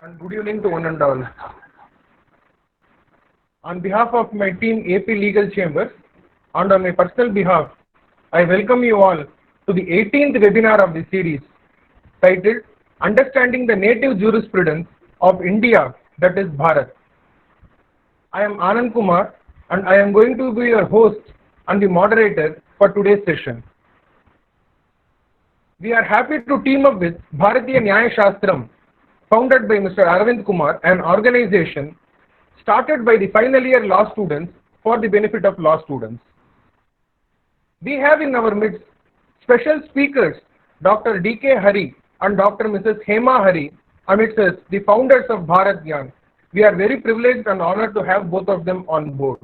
and good evening to one and all. On behalf of my team AP Legal Chambers and on my personal behalf, I welcome you all to the 18th webinar of the series titled Understanding the Native Jurisprudence of India, that is Bharat. I am Anand Kumar and I am going to be your host and the moderator for today's session. We are happy to team up with Bharatiya Nyaya Shastram, founded by Mr. Arvind Kumar, an organization started by the final year law students for the benefit of law students. We have in our midst special speakers Dr. D.K. Hari and Dr. Mrs. Hema Hari, amidst us, the founders of Bharat Gyan. We are very privileged and honored to have both of them on board.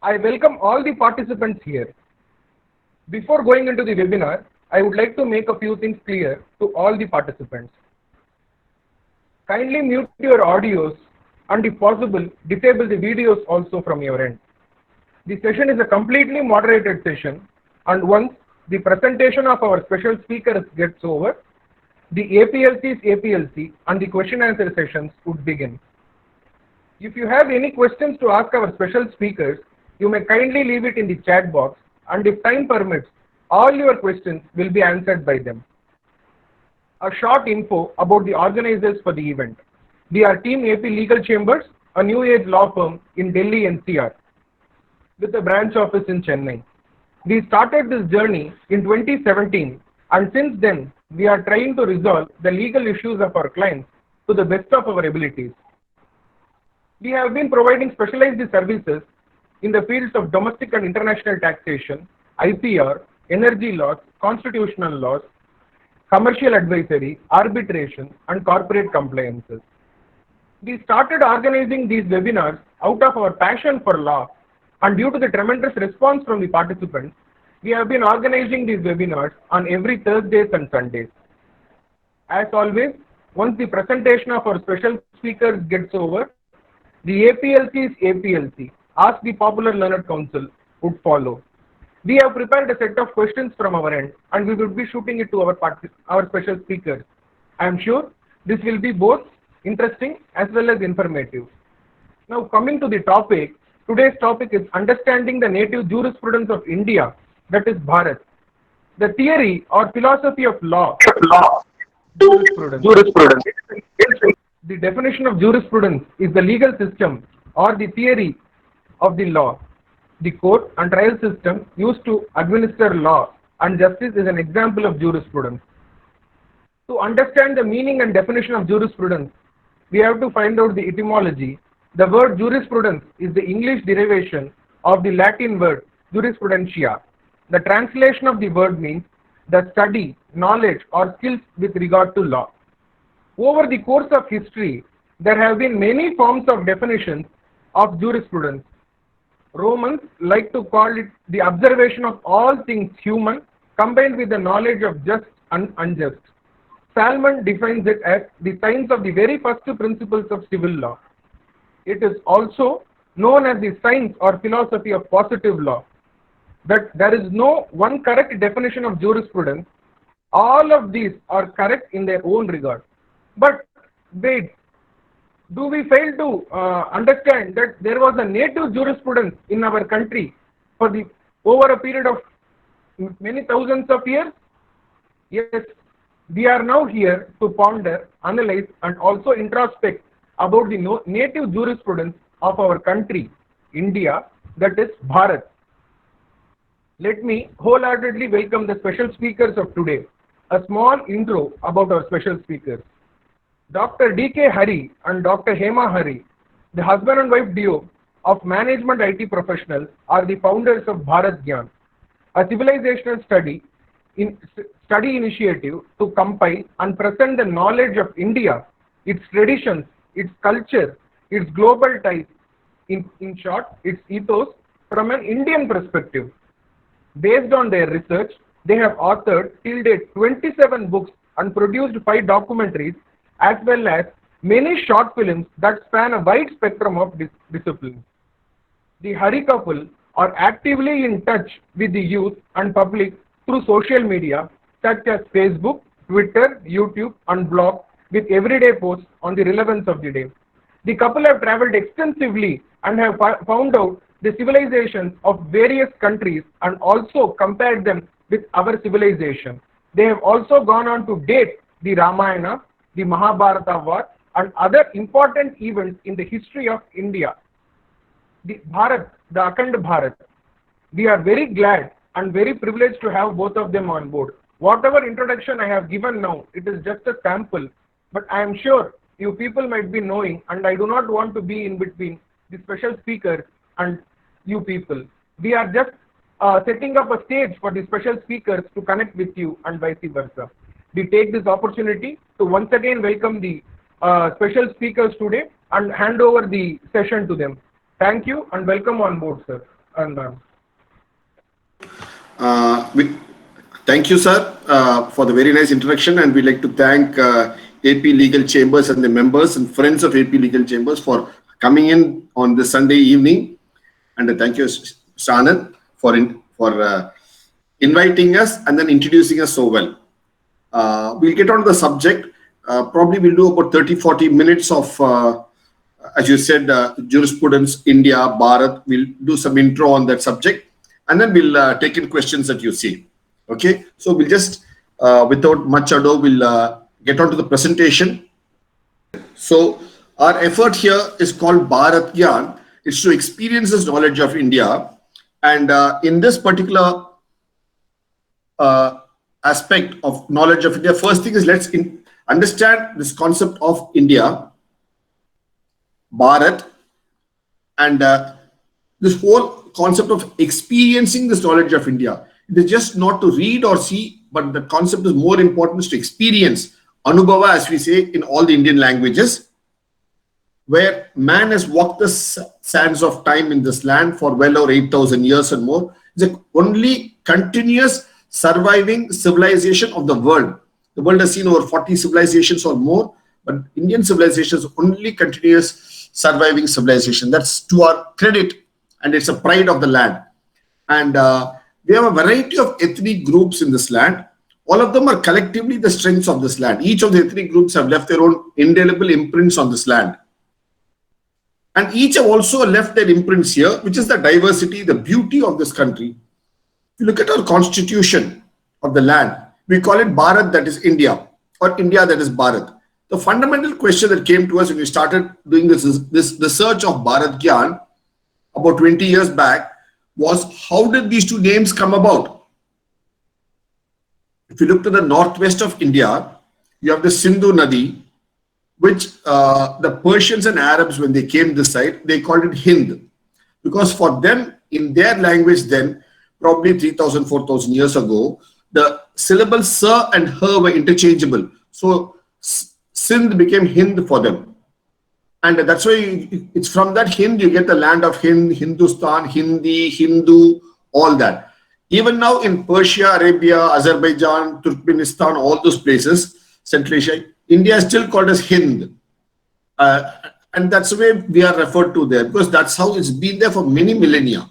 I welcome all the participants here. Before going into the webinar, I would like to make a few things clear to all the participants. Kindly mute your audios and if possible, disable the videos also from your end. The session is a completely moderated session, and once the presentation of our special speakers gets over, the APLC's APLC and the question answer sessions would begin. If you have any questions to ask our special speakers, you may kindly leave it in the chat box, and if time permits, all your questions will be answered by them. A short info about the organizers for the event. We are Team AP Legal Chambers, a new age law firm in Delhi NCR with a branch office in Chennai. We started this journey in 2017, and since then we are trying to resolve the legal issues of our clients to the best of our abilities. We have been providing specialized services in the fields of domestic and international taxation, IPR, energy laws, constitutional laws, commercial advisory, arbitration, and corporate compliances. We started organizing these webinars out of our passion for law, and due to the tremendous response from the participants, we have been organizing these webinars on every Thursdays and Sundays. As always, once the presentation of our special speakers gets over, the APLC's APLC, Ask the Popular Learned Counsel, would follow. We have prepared a set of questions from our end, and we will be shooting it to our special speakers. I am sure this will be both interesting as well as informative. Now coming to the topic, today's topic is understanding the native jurisprudence of India, that is Bharat. The theory or philosophy of law, jurisprudence. The definition of jurisprudence is the legal system or the theory of the law. The court and trial system used to administer law and justice is an example of jurisprudence. To understand the meaning and definition of jurisprudence, we have to find out the etymology. The word jurisprudence is the English derivation of the Latin word jurisprudentia. The translation of the word means the study, knowledge, or skills with regard to law. Over the course of history, there have been many forms of definitions of jurisprudence. Romans like to call it the observation of all things human combined with the knowledge of just and unjust. Salmon defines it as the science of the very first principles of civil law. It is also known as the science or philosophy of positive law. That there is no one correct definition of jurisprudence. All of these are correct in their own regard. But wait, do we fail to understand that there was a native jurisprudence in our country for over a period of many thousands of years? Yes, we are now here to ponder, analyze, and also introspect about the native jurisprudence of our country, India, that is Bharat. Let me wholeheartedly welcome the special speakers of today. A small intro about our special speakers. Dr. D.K. Hari and Dr. Hema Hari, the husband and wife duo of management IT professionals, are the founders of Bharat Gyan, a civilizational study initiative to compile and present the knowledge of India, its traditions, its culture, its global ties, in short, its ethos, from an Indian perspective. Based on their research, they have authored till date 27 books and produced 5 documentaries as well as many short films that span a wide spectrum of disciplines. The Hari couple are actively in touch with the youth and public through social media such as Facebook, Twitter, YouTube, and blog, with everyday posts on the relevance of the day. The couple have traveled extensively and have found out the civilizations of various countries and also compared them with our civilization. They have also gone on to date the Ramayana, the Mahabharata war, and other important events in the history of India. The Bharat, the Akhand Bharat. We are very glad and very privileged to have both of them on board. Whatever introduction I have given now, it is just a sample, but I am sure you people might be knowing, and I do not want to be in between the special speakers and you people. We are just setting up a stage for the special speakers to connect with you and vice versa. We take this opportunity to once again welcome the special speakers today and hand over the session to them. Thank you and welcome on board, sir and ma'am. Thank you, sir, for the very nice introduction, and we'd like to thank AP Legal Chambers and the members and friends of AP Legal Chambers for coming in on this Sunday evening. And thank you, Anand, for inviting us and then introducing us so well. We'll get on to the subject. Probably we'll do about 30-40 minutes of, as you said, jurisprudence, India, Bharat. We'll do some intro on that subject, and then we'll take in questions that you see. Okay, so we'll just, without much ado, we'll get on to the presentation. So our effort here is called Bharat Gyan. It's to experience this knowledge of India. And in this particular aspect of knowledge of India, first thing is let's understand this concept of India, Bharat, and this whole concept of experiencing this knowledge of India. It is just not to read or see, but the concept is more important is to experience. Anubhava, as we say in all the Indian languages, where man has walked the sands of time in this land for well over 8,000 years and more. It's the only continuous surviving civilization of the world. The world has seen over 40 civilizations or more, but Indian civilization is only continuous surviving civilization. That's to our credit, and it's a pride of the land. And we have a variety of ethnic groups in this land. All of them are collectively the strengths of this land. Each of the ethnic groups have left their own indelible imprints on this land. And each have also left their imprints here, which is the diversity, the beauty of this country. If you look at our constitution of the land, we call it Bharat, that is India, or India, that is Bharat. The fundamental question that came to us when we started doing this research of Bharat Gyan about 20 years back was, how did these two names come about? If you look to the northwest of India, you have the Sindhu Nadi, which the Persians and Arabs, when they came this side, they called it Hind. Because for them, in their language then, probably 3,000, 4,000 years ago, the syllables Sa and Her were interchangeable. So Sindh became Hind for them. And that's why it's from that Hind you get the land of Hind, Hindustan, Hindi, Hindu, all that. Even now in Persia, Arabia, Azerbaijan, Turkmenistan, all those places, Central Asia, India is still called as Hind. And that's the way we are referred to there, because that's how it's been there for many millennia.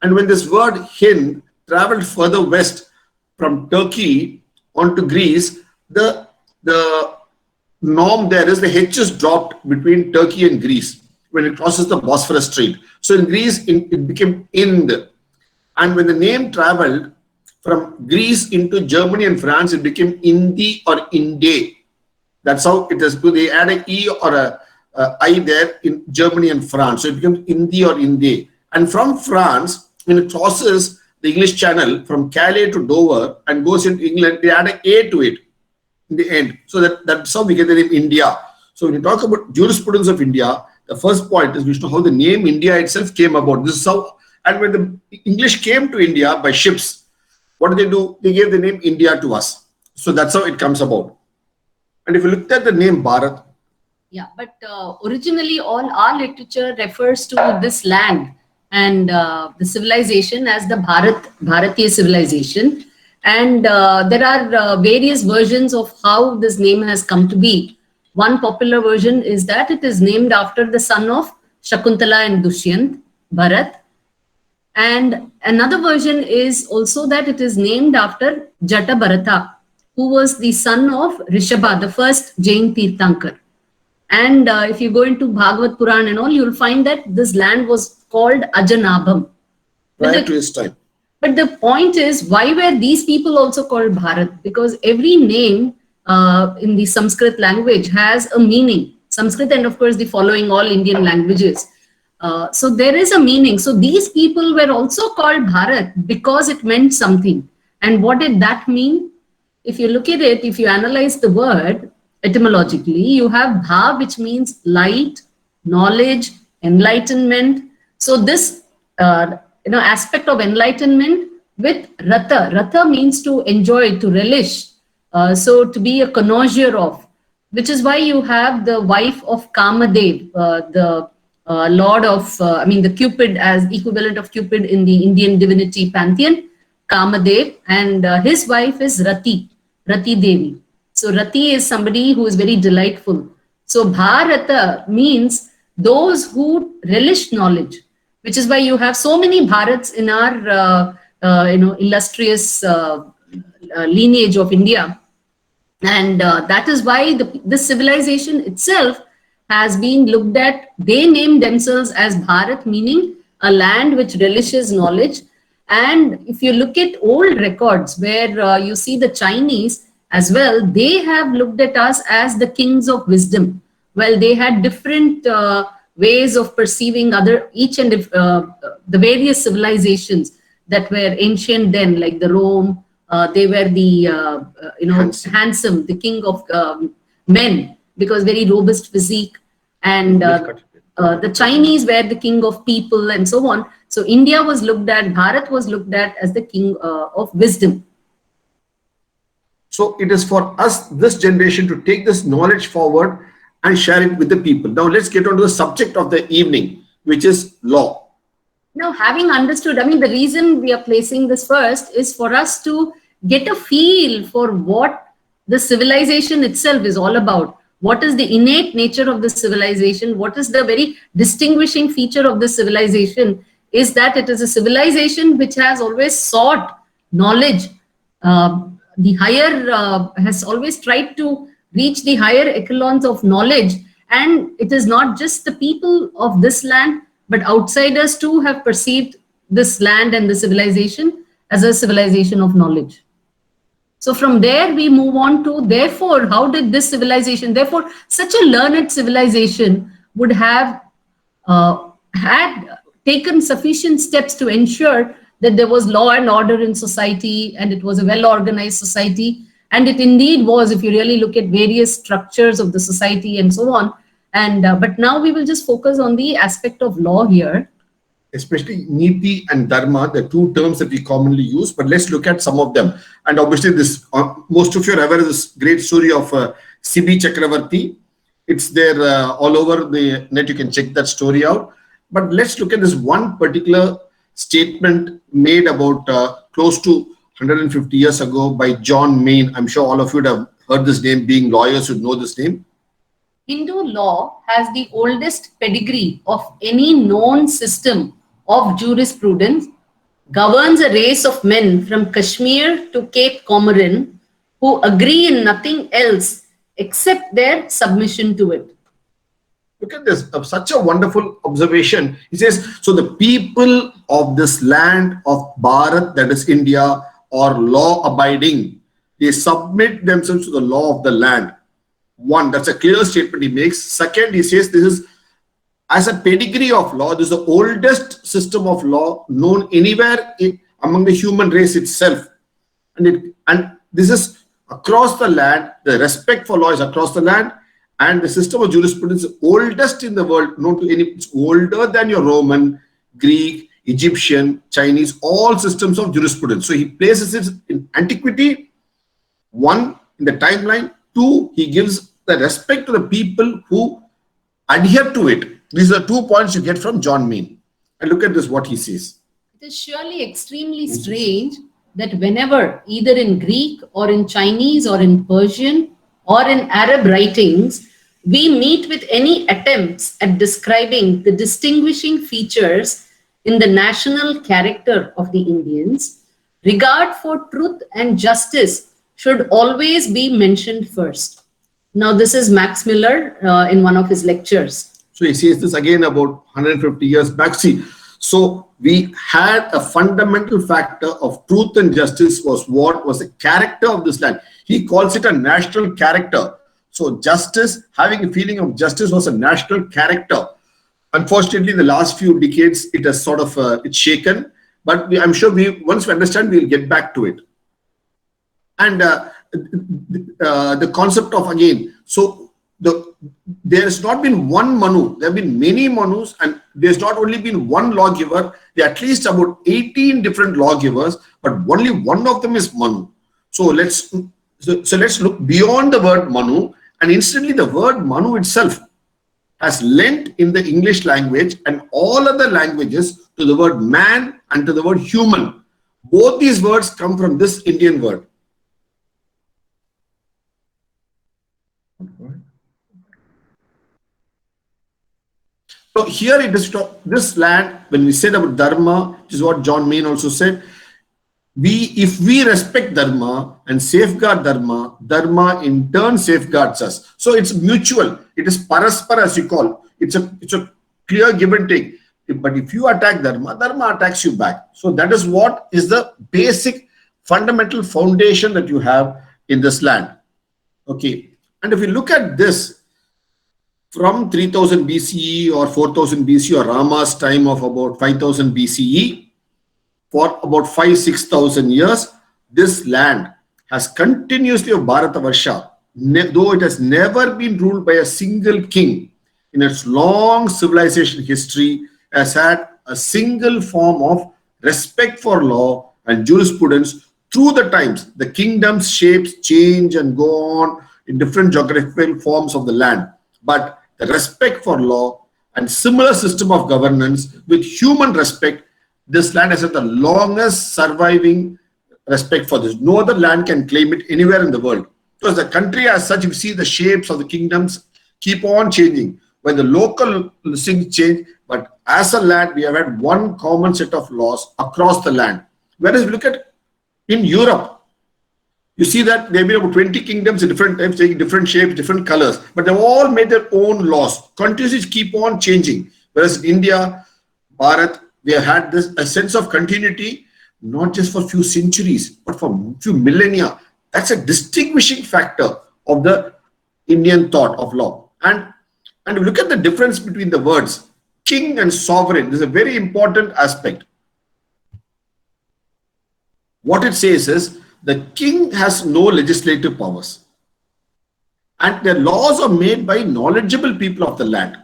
And when this word Hind traveled further west from Turkey onto Greece, the norm there is the H is dropped between Turkey and Greece when it crosses the Bosphorus Strait. So in Greece, it became Ind. And when the name traveled from Greece into Germany and France, it became Indi or Inde. That's how it is. They add an E or a I there in Germany and France. So it becomes Indi or Inde. And from France, when it crosses the English Channel from Calais to Dover and goes into England, they add an A to it in the end. So that's how we get the name India. So when you talk about jurisprudence of India, the first point is we should know how the name India itself came about. This is how, and when the English came to India by ships, what did they do? They gave the name India to us. So that's how it comes about. And if you looked at the name Bharat. Yeah, but originally all our literature refers to this land and the civilization as the Bharatiya civilization. And there are various versions of how this name has come to be. One popular version is that it is named after the son of Shakuntala and Dushyant, Bharat. And another version is also that it is named after Jata Bharata, who was the son of Rishabha, the first Jain Tirthankar. And if you go into Bhagavad Puran and all, you'll find that this land was called Ajanabham. Prior to his time. But the point is, why were these people also called Bharat? Because every name in the Sanskrit language has a meaning. Sanskrit and of course the following all Indian languages. So there is a meaning. So these people were also called Bharat because it meant something. And what did that mean? If you look at it, if you analyze the word etymologically, you have Bha, which means light, knowledge, enlightenment. So this aspect of enlightenment with Rata. Rata means to enjoy, to relish. So to be a connoisseur of, which is why you have the wife of Kamadev, the lord of, the Cupid as equivalent of Cupid in the Indian divinity pantheon, Kamadev, and his wife is Rati, Rati Devi. So Rati is somebody who is very delightful. So Bharata means those who relish knowledge, which is why you have so many Bharats in our, illustrious lineage of India. And that is why this civilization itself has been looked at. They named themselves as Bharat, meaning a land which relishes knowledge. And if you look at old records where you see the Chinese as well, they have looked at us as the kings of wisdom. Well, they had different ways of perceiving each and the various civilizations that were ancient then, like the Rome. They were the handsome, the king of men, because very robust physique, and the Chinese were the king of people, and so on. So India was looked at, Bharat was looked at as the king of wisdom. So it is for us, this generation, to take this knowledge forward and share it with the people. Now let's get on to the subject of the evening, which is law. Now, having understood, the reason we are placing this first is for us to get a feel for what the civilization itself is all about. What is the innate nature of the civilization? What is the very distinguishing feature of the civilization? Is that it is a civilization which has always sought knowledge. The higher has always tried to reach the higher echelons of knowledge. And it is not just the people of this land, but outsiders too have perceived this land and the civilization as a civilization of knowledge. So from there we move on to, therefore, how did this civilization, therefore such a learned civilization would have had taken sufficient steps to ensure that there was law and order in society, and it was a well-organized society. And it indeed was, if you really look at various structures of the society and so on. And but now we will just focus on the aspect of law here. Especially Niti and Dharma, the two terms that we commonly use, but let's look at some of them. And obviously this, most of you are aware of this great story of Sibi Chakravarti. It's there all over the net, you can check that story out. But let's look at this one particular statement made about close to 150 years ago by John Mayne. I'm sure all of you would have heard this name, being lawyers would know this name. Hindu law has the oldest pedigree of any known system of jurisprudence, governs a race of men from Kashmir to Cape Comorin who agree in nothing else except their submission to it. Look at this, such a wonderful observation. He says, so the people of this land of Bharat, that is India, are law-abiding. They submit themselves to the law of the land. One, that's a clear statement he makes. Second, he says this is, as a pedigree of law, this is the oldest system of law known anywhere among the human race itself. And this is across the land. The respect for law is across the land. And the system of jurisprudence is oldest in the world, known to any, it's older than your Roman, Greek, Egyptian, Chinese, all systems of jurisprudence. So he places it in antiquity, one, in the timeline, two, he gives the respect to the people who adhere to it. These are 2 points you get from John Mayne. And look at this, what he says. It is surely extremely strange that whenever, either in Greek or in Chinese or in Persian or in Arab writings, we meet with any attempts at describing the distinguishing features in the national character of the Indians, regard for truth and justice should always be mentioned first. Now, this is Max Miller in one of his lectures. So he says this again about 150 years back. See, so we had a fundamental factor of truth and justice was what was the character of this land. He calls it a national character. So justice, having a feeling of justice was a national character. Unfortunately, the last few decades, it has sort of, it's shaken. But I'm sure once we understand, we'll get back to it. And the concept of, again, so there has not been one Manu, there have been many Manus, and there's not only been one lawgiver, there are at least about 18 different lawgivers, but only one of them is Manu. So let's look beyond the word Manu, and instantly the word Manu itself has lent in the English language and all other languages to the word man and to the word human. Both these words come from this Indian word. So here it is, this land, when we said about Dharma, which is what John Main also said, if we respect Dharma and safeguard Dharma, Dharma in turn safeguards us. So it's mutual. It is paraspara, as you call. It's a clear give and take. But if you attack Dharma, Dharma attacks you back. So that is what is the basic fundamental foundation that you have in this land. Okay. And if you look at this, from 3000 BCE or 4000 BCE or Rama's time of about 5000 BCE, for about 5,000–6,000 years, this land has continuously of Bharatavarsha, though it has never been ruled by a single king in its long civilization history, has had a single form of respect for law and jurisprudence through the times. The kingdom's shapes change and go on in different geographical forms of the land. But the respect for law and similar system of governance with human respect, this land has had the longest surviving respect for this. No other land can claim it anywhere in the world. Because the country as such, you see the shapes of the kingdoms keep on changing. When the local things change, but as a land, we have had one common set of laws across the land. Whereas if you look at in Europe, you see that there have been about 20 kingdoms in different times, taking different shapes, different colors, but they've all made their own laws. Continuously keep on changing. Whereas in India, Bharat, we have had this a sense of continuity, not just for a few centuries, but for a few millennia. That's a distinguishing factor of the Indian thought of law. And if you look at the difference between the words king and sovereign, this is a very important aspect. What it says is, the king has no legislative powers, and the laws are made by knowledgeable people of the land.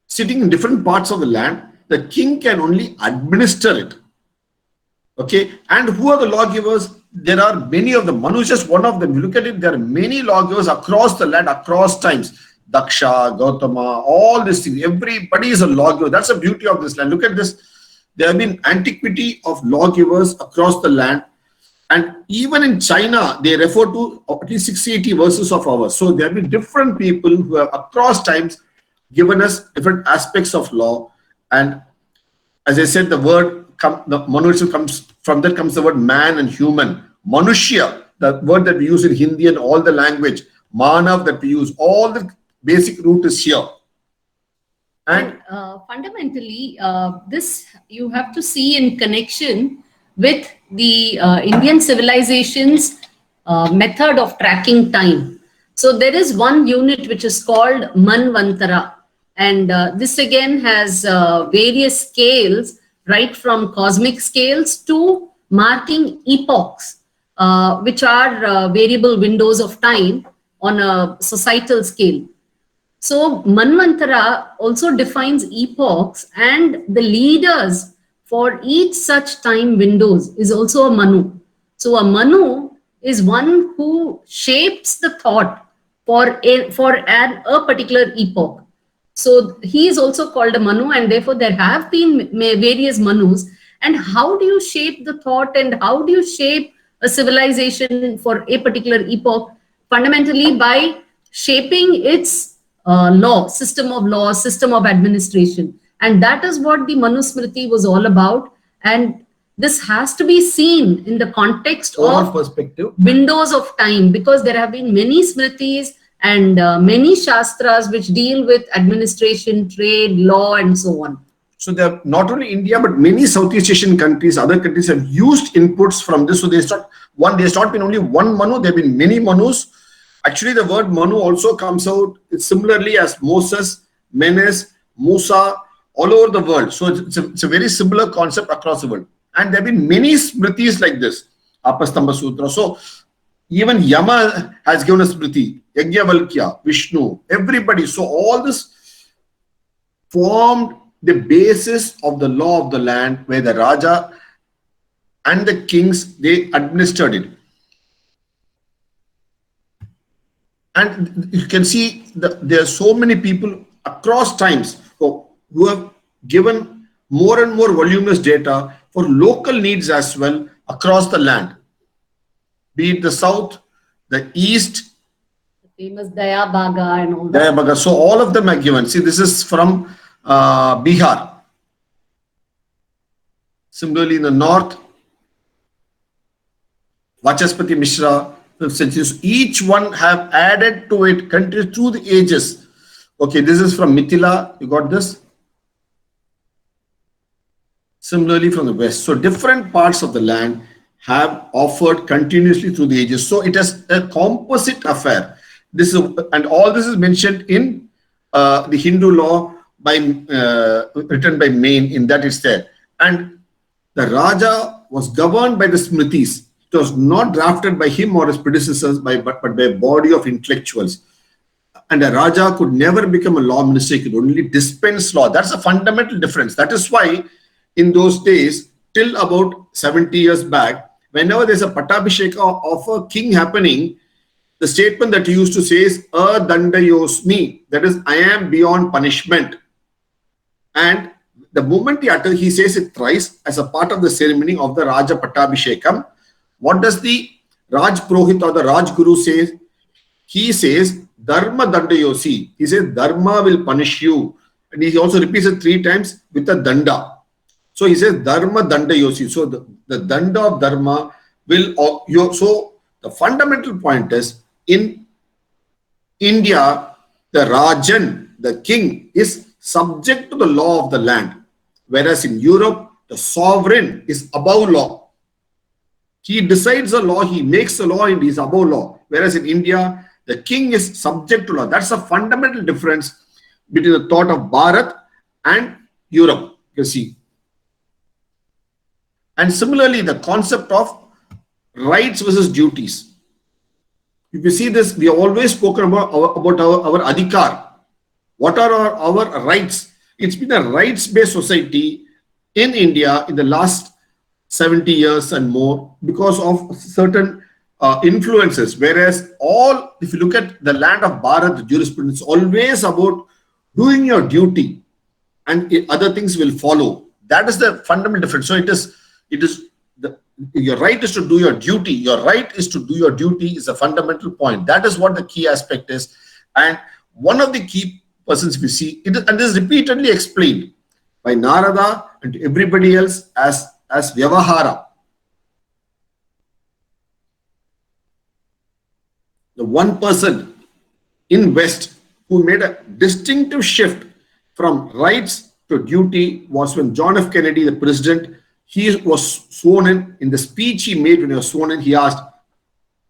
Sitting in different parts of the land, the king can only administer it. Okay, and who are the lawgivers? There are many of them. Manu is just one of them. You look at it, there are many lawgivers across the land, across times. Daksha, Gautama, all these things. Everybody is a lawgiver. That's the beauty of this land. Look at this. There have been antiquity of lawgivers across the land. And even in China, they refer to at least 60–80 verses of ours. So there have been different people who have across times given us different aspects of law. And as I said, the word, the Manushya comes from that comes the word man and human. Manushya, the word that we use in Hindi and all the language. Manav that we use, all the basic root is here. And fundamentally, this you have to see in connection with the Indian civilization's method of tracking time. So there is one unit which is called Manvantara, and this again has various scales, right from cosmic scales to marking epochs, which are variable windows of time on a societal scale. So Manvantara also defines epochs, and the leaders for each such time windows is also a Manu. So a Manu is one who shapes the thought for a particular epoch. So he is also called a Manu, and therefore there have been various Manus. And how do you shape the thought, and how do you shape a civilization for a particular epoch? Fundamentally by shaping its law, system of administration. And that is what the Manusmriti was all about. And this has to be seen in the context Overall of perspective. windows of time, because there have been many smritis and many shastras which deal with administration, trade, law, and so on. So they are not only India, but many Southeast Asian countries, other countries have used inputs from this. So there's not been only one Manu, there have been many Manus. Actually, the word Manu also comes out similarly as Moses, Menes, Musa, all over the world. So it's a very similar concept across the world. And there have been many smritis like this, Apastamba Sutra. So even Yama has given a smriti, Yajnavalkya, Vishnu, everybody. So all this formed the basis of the law of the land, where the Raja and the kings, they administered it. And you can see there are so many people across times who have given more and more voluminous data for local needs as well across the land, be it the south, the east, The famous Daya Bhaga and all that. Daya Bhaga. So all of them are given. See, this is from Bihar. Similarly, in the north, Vachaspati Mishra, 5th century. So each one have added to it countries through the ages. Okay, this is from Mithila. You got this? Similarly, from the west. So different parts of the land have offered continuously through the ages. So it is a composite affair. This is, and all this is mentioned in the Hindu law by written by Main. In that it's there. And the Raja was governed by the Smritis. It was not drafted by him or his predecessors, but by a body of intellectuals. And a Raja could never become a law minister. He could only dispense law. That's a fundamental difference. That is why in those days, till about 70 years back, whenever there's a Pattabhisheka of a king happening, the statement that he used to say is, Adandayosmi, that is, I am beyond punishment. And the moment he says it thrice as a part of the ceremony of the Raja Pattabhishekam. What does the Raj Purohit or the Raj Guru say? He says, Dharma Dandayosi. He says, Dharma will punish you. And he also repeats it 3 times with a Danda. So he says, Dharma Dandayosi. So the Danda of Dharma will, so the fundamental point is, in India, the Rajan, the king, is subject to the law of the land. Whereas in Europe, the sovereign is above law. He decides the law, he makes the law, and he is above law. Whereas in India, the king is subject to law. That's a fundamental difference between the thought of Bharat and Europe, you see. And similarly, the concept of rights versus duties. If you see this, we have always spoken about our adhikar. What are our rights? It's been a rights-based society in India in the last 70 years and more because of certain influences. Whereas if you look at the land of Bharat, the jurisprudence, it's always about doing your duty and other things will follow. That is the fundamental difference. So your right is to do your duty. Your right is to do your duty is a fundamental point. That is what the key aspect is. And one of the key persons we see, and this is repeatedly explained by Narada and everybody else as Vyavahara. The one person in West who made a distinctive shift from rights to duty was when John F. Kennedy, the president, he was sworn in the speech he made when he was sworn in, he asked,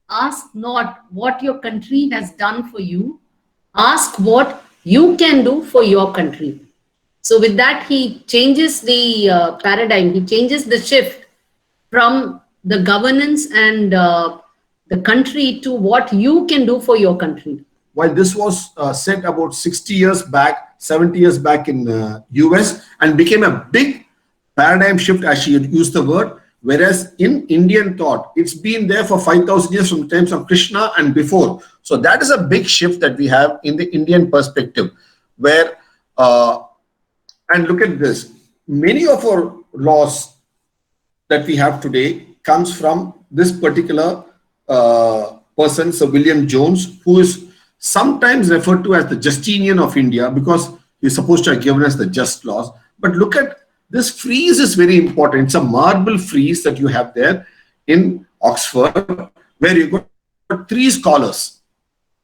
ask not what your country has done for you, ask what you can do for your country. So with that, he changes the paradigm, he changes the shift from the governance and the country to what you can do for your country. While this was said about 60 years back, 70 years back in US and became a big paradigm shift, as she used the word, whereas in Indian thought, it's been there for 5,000 years from the times of Krishna and before. So that is a big shift that we have in the Indian perspective, where, and look at this, many of our laws that we have today comes from this particular person, Sir William Jones, who is sometimes referred to as the Justinian of India because he's supposed to have given us the just laws. But look at This frieze is very important. It's a marble frieze that you have there in Oxford, where you got 3 scholars.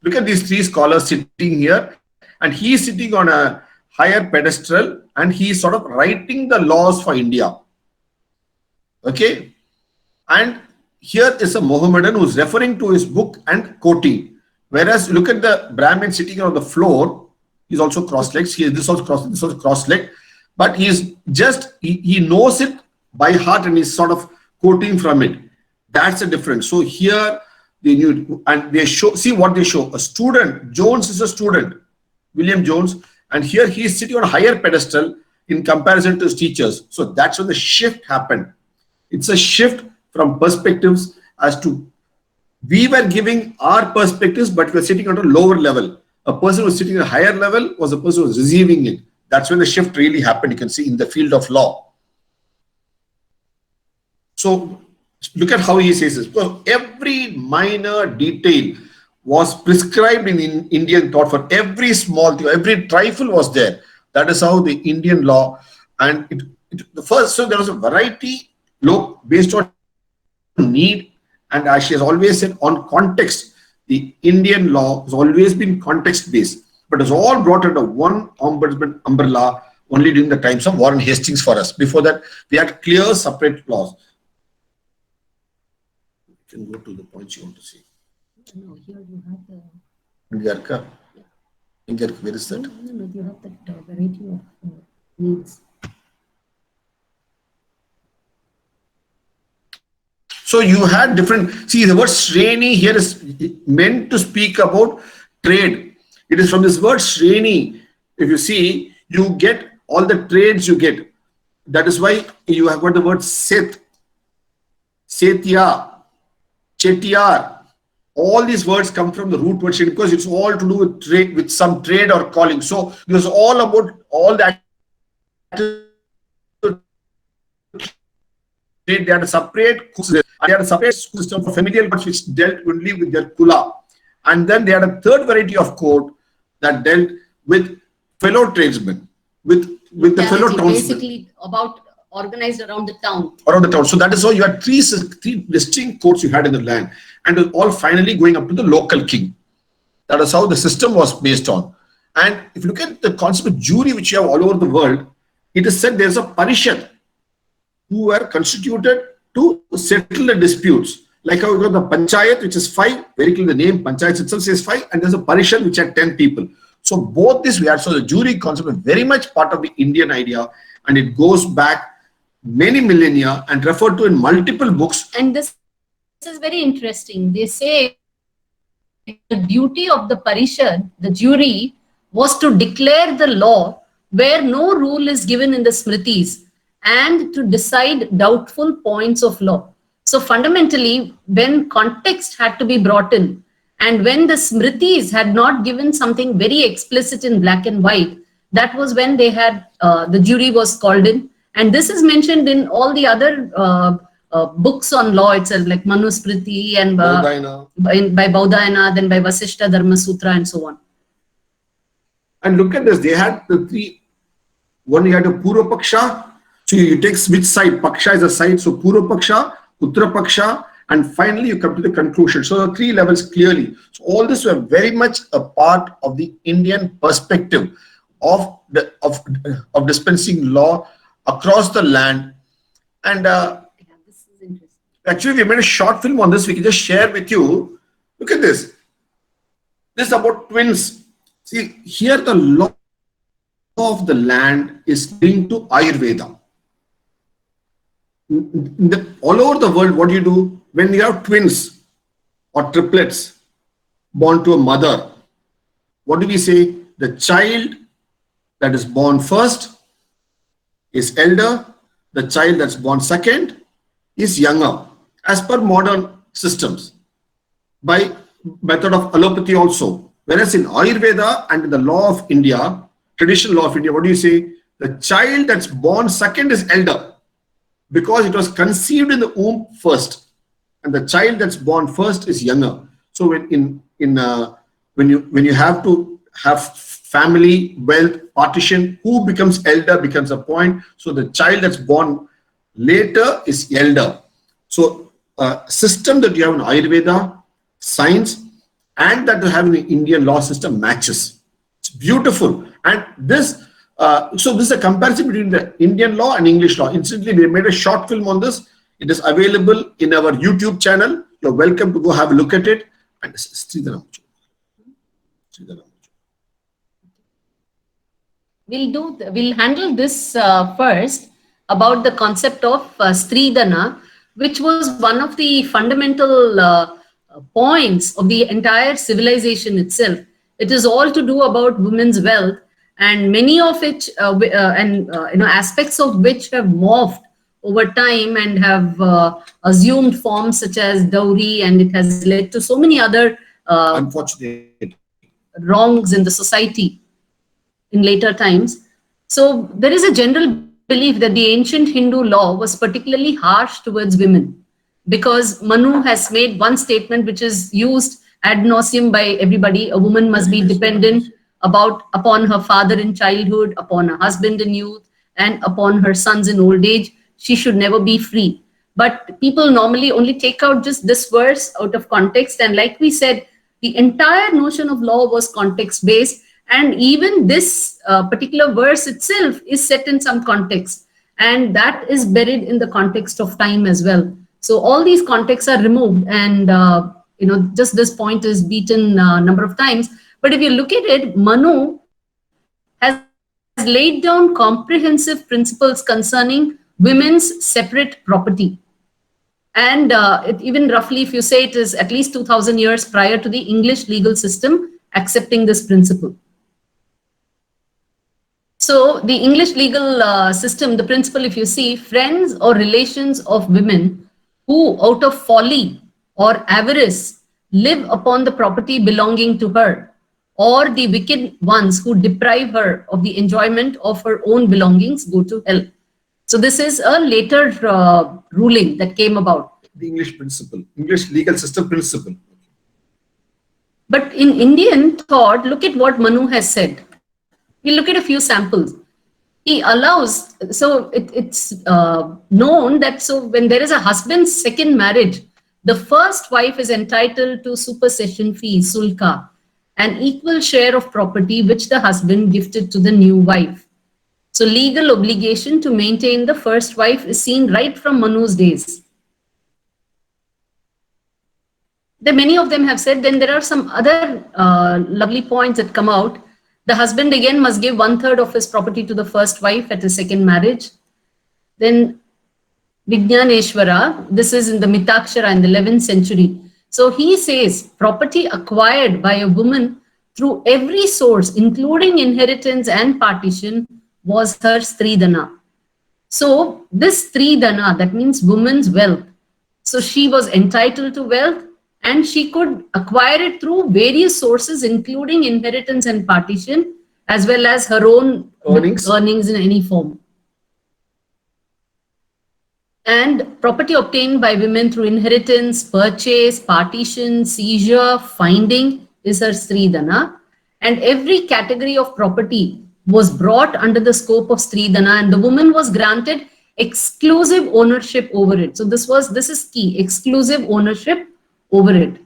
Look at these 3 scholars sitting here, and he is sitting on a higher pedestal, and he is sort of writing the laws for India. Okay, and here is a Mohammedan who is referring to his book and quoting. Whereas look at the Brahmin sitting on the floor, he's also cross-legged. This also cross-legged, but he knows it by heart and he's sort of quoting from it. That's the difference. So here they knew, and they show, see what they show. A student, Jones is a student, William Jones, and here he is sitting on a higher pedestal in comparison to his teachers. So that's when the shift happened. It's a shift from perspectives as to we were giving our perspectives, but we're sitting on a lower level. A person who was sitting at a higher level was a person who was receiving it. That's when the shift really happened. You can see in the field of law. So look at how he says this. So every minor detail was prescribed in Indian thought. For every small thing, every trifle was there. That is how the Indian law, and so there was a variety based on need, and as she has always said, on context. The Indian law has always been context based, but it's all brought under one ombudsman umbrella only during the times of Warren Hastings for us. Before that, we had clear separate laws. You can go to the points you want to see. No, here you have the... Where is that? No, you have that variety of needs. So you had different, see the word Shreni here is meant to speak about trade. It is from this word Shreni. If you see, you get all the trades you get. That is why you have got the word Seth, Setya, Chetiyar. All these words come from the root word Shreni because it's all to do with trade, with some trade or calling. So it was all about all that. They had a separate school system for familial courts which dealt only with their kula. And then they had a third variety of court that dealt with fellow tradesmen, with the fellow townsmen. Basically about organized around the town. Around the town. So that is how you had three distinct courts you had in the land, and it was all finally going up to the local king. That is how the system was based on. And if you look at the concept of jury which you have all over the world, it is said there's a parishad who were constituted to settle the disputes. Like how you got the panchayat, which is 5, very clear, the name panchayat itself says 5, and there's a parishad which had 10 people. So both this we had. So the jury concept is very much part of the Indian idea, and it goes back many millennia and referred to in multiple books. And this is very interesting. They say the duty of the parishad, the jury, was to declare the law where no rule is given in the smritis, and to decide doubtful points of law. So fundamentally, when context had to be brought in, and when the smritis had not given something very explicit in black and white, that was when they had, the jury was called in. And this is mentioned in all the other books on law itself, like Manusmriti and by Baudhayana, then by Vasishta Dharma Sutra and so on. And look at this, they had the 3, one you had a Purva Paksha. So you take which side, Paksha is a side, so Purva Paksha, Uttara Paksha, and finally you come to the conclusion. So the 3 levels clearly. So all this were very much a part of the Indian perspective of dispensing law across the land. And This is interesting. Actually, we made a short film on this. We can just share with you. Look at this. This is about twins. See, here the law of the land is linked to Ayurveda. All over the world, what do you do? When you have twins or triplets born to a mother, what do we say? The child that is born first is elder, the child that's born second is younger, as per modern systems, by method of allopathy also. Whereas in Ayurveda and in the law of India, traditional law of India, what do you say? The child that's born second is elder, because it was conceived in the womb first, and the child that's born first is younger. So when you have to have family, wealth, partition. Who becomes elder becomes a point. So the child that's born later is elder. So system that you have in Ayurveda, science, and that you have in the Indian law system matches. It's beautiful. And this, so this is a comparison between the Indian law and English law. Incidentally, we made a short film on this. It is available in our YouTube channel. You're welcome to go have a look at it. And We'll handle this first about the concept of Stridhana, which was one of the fundamental points of the entire civilization itself. It is all to do about women's wealth, and many of it aspects of which have morphed over time and have assumed forms such as dowry, and it has led to so many other unfortunate wrongs in the society in later times. So there is a general belief that the ancient Hindu law was particularly harsh towards women, because Manu has made one statement which is used ad nauseum by everybody: a woman must be dependent upon her father in childhood, upon her husband in youth, and upon her sons in old age. She should never be free. But people normally only take out just this verse out of context, and like we said, the entire notion of law was context based. And even this particular verse itself is set in some context, and that is buried in the context of time as well. So all these contexts are removed, and just this point is beaten a number of times. But if you look at it, Manu has laid down comprehensive principles concerning women's separate property. And even roughly, if you say it is at least 2000 years prior to the English legal system accepting this principle. So the English legal system, the principle, if you see, friends or relations of women who out of folly or avarice live upon the property belonging to her, or the wicked ones who deprive her of the enjoyment of her own belongings, go to hell. So this is a later ruling that came about. The English principle, English legal system principle. But in Indian thought, look at what Manu has said. We look at a few samples. He allows, so it's known that when there is a husband's second marriage, the first wife is entitled to supersession fee, sulka, an equal share of property which the husband gifted to the new wife. So legal obligation to maintain the first wife is seen right from Manu's days. Many of them have said. Then there are some other lovely points that come out. The husband again must give 1/3 of his property to the first wife at his second marriage. Then Vijnaneshwara, this is in the Mitakshara in the 11th century. So he says property acquired by a woman through every source, including inheritance and partition, was her Stridhana. So this Stridhana, that means woman's wealth. So she was entitled to wealth, and she could acquire it through various sources, including inheritance and partition, as well as her own earnings in any form. And property obtained by women through inheritance, purchase, partition, seizure, finding is her Stridhana. And every category of property was brought under the scope of Stridhana, and the woman was granted exclusive ownership over it. So this is key, exclusive ownership over it.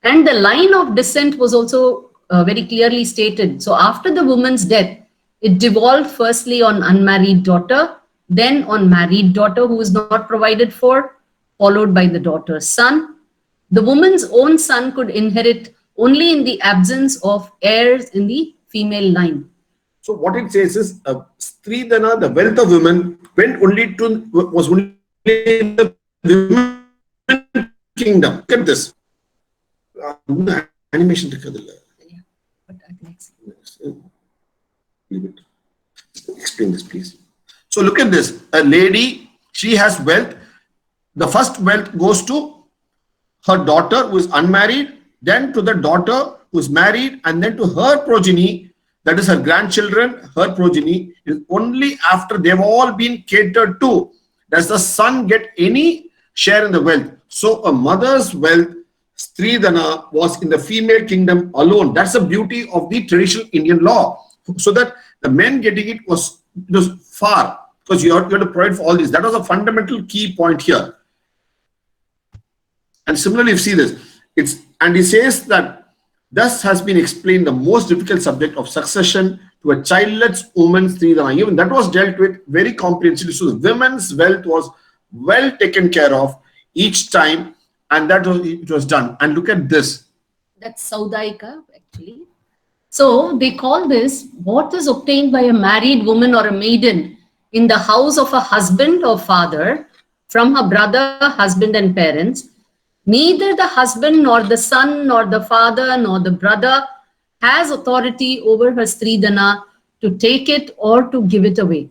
And the line of descent was also very clearly stated. So after the woman's death, it devolved firstly on unmarried daughter, then on married daughter who is not provided for, followed by the daughter's son. The woman's own son could inherit only in the absence of heirs in the female line. So what it says is, Stridhana, the wealth of women, was only in the women kingdom. Look at this. Animation. Explain this, please. So look at this. A lady, she has wealth. The first wealth goes to her daughter who is unmarried, then to the daughter who is married, and then to her progeny, that is her grandchildren, her progeny. Is only after they've all been catered to does the son get any share in the wealth. So a mother's wealth Stridhana was in the female kingdom alone. That's the beauty of the traditional Indian law. So that the men getting it was far, because you have to provide for all this. That was a fundamental key point here. And similarly, you see this, and he says that thus has been explained the most difficult subject of succession to a childless woman, Stridhana. Even that was dealt with very comprehensively. So the women's wealth was well taken care of each time, and it was done. And look at this. That's Saudaika, actually. So they call this what is obtained by a married woman or a maiden in the house of a husband or father from her brother, husband, and parents. Neither the husband nor the son nor the father nor the brother has authority over her Stridhana to take it or to give it away.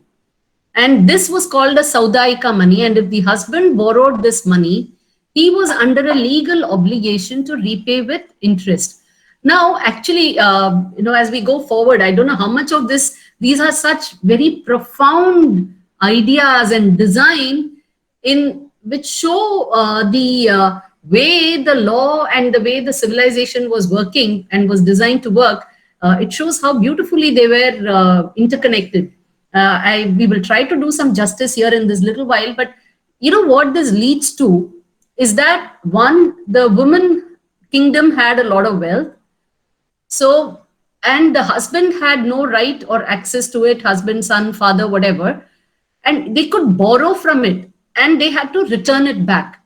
And this was called a Saudaika money. And if the husband borrowed this money, he was under a legal obligation to repay with interest. Now, actually, as we go forward, I don't know how much of these are such very profound ideas and design in which show the way the law and the way the civilization was working and was designed to work. It shows how beautifully they were interconnected. We will try to do some justice here in this little while, but what this leads to is that, one, the woman kingdom had a lot of wealth. So, and the husband had no right or access to it, husband, son, father, whatever, and they could borrow from it and they had to return it back.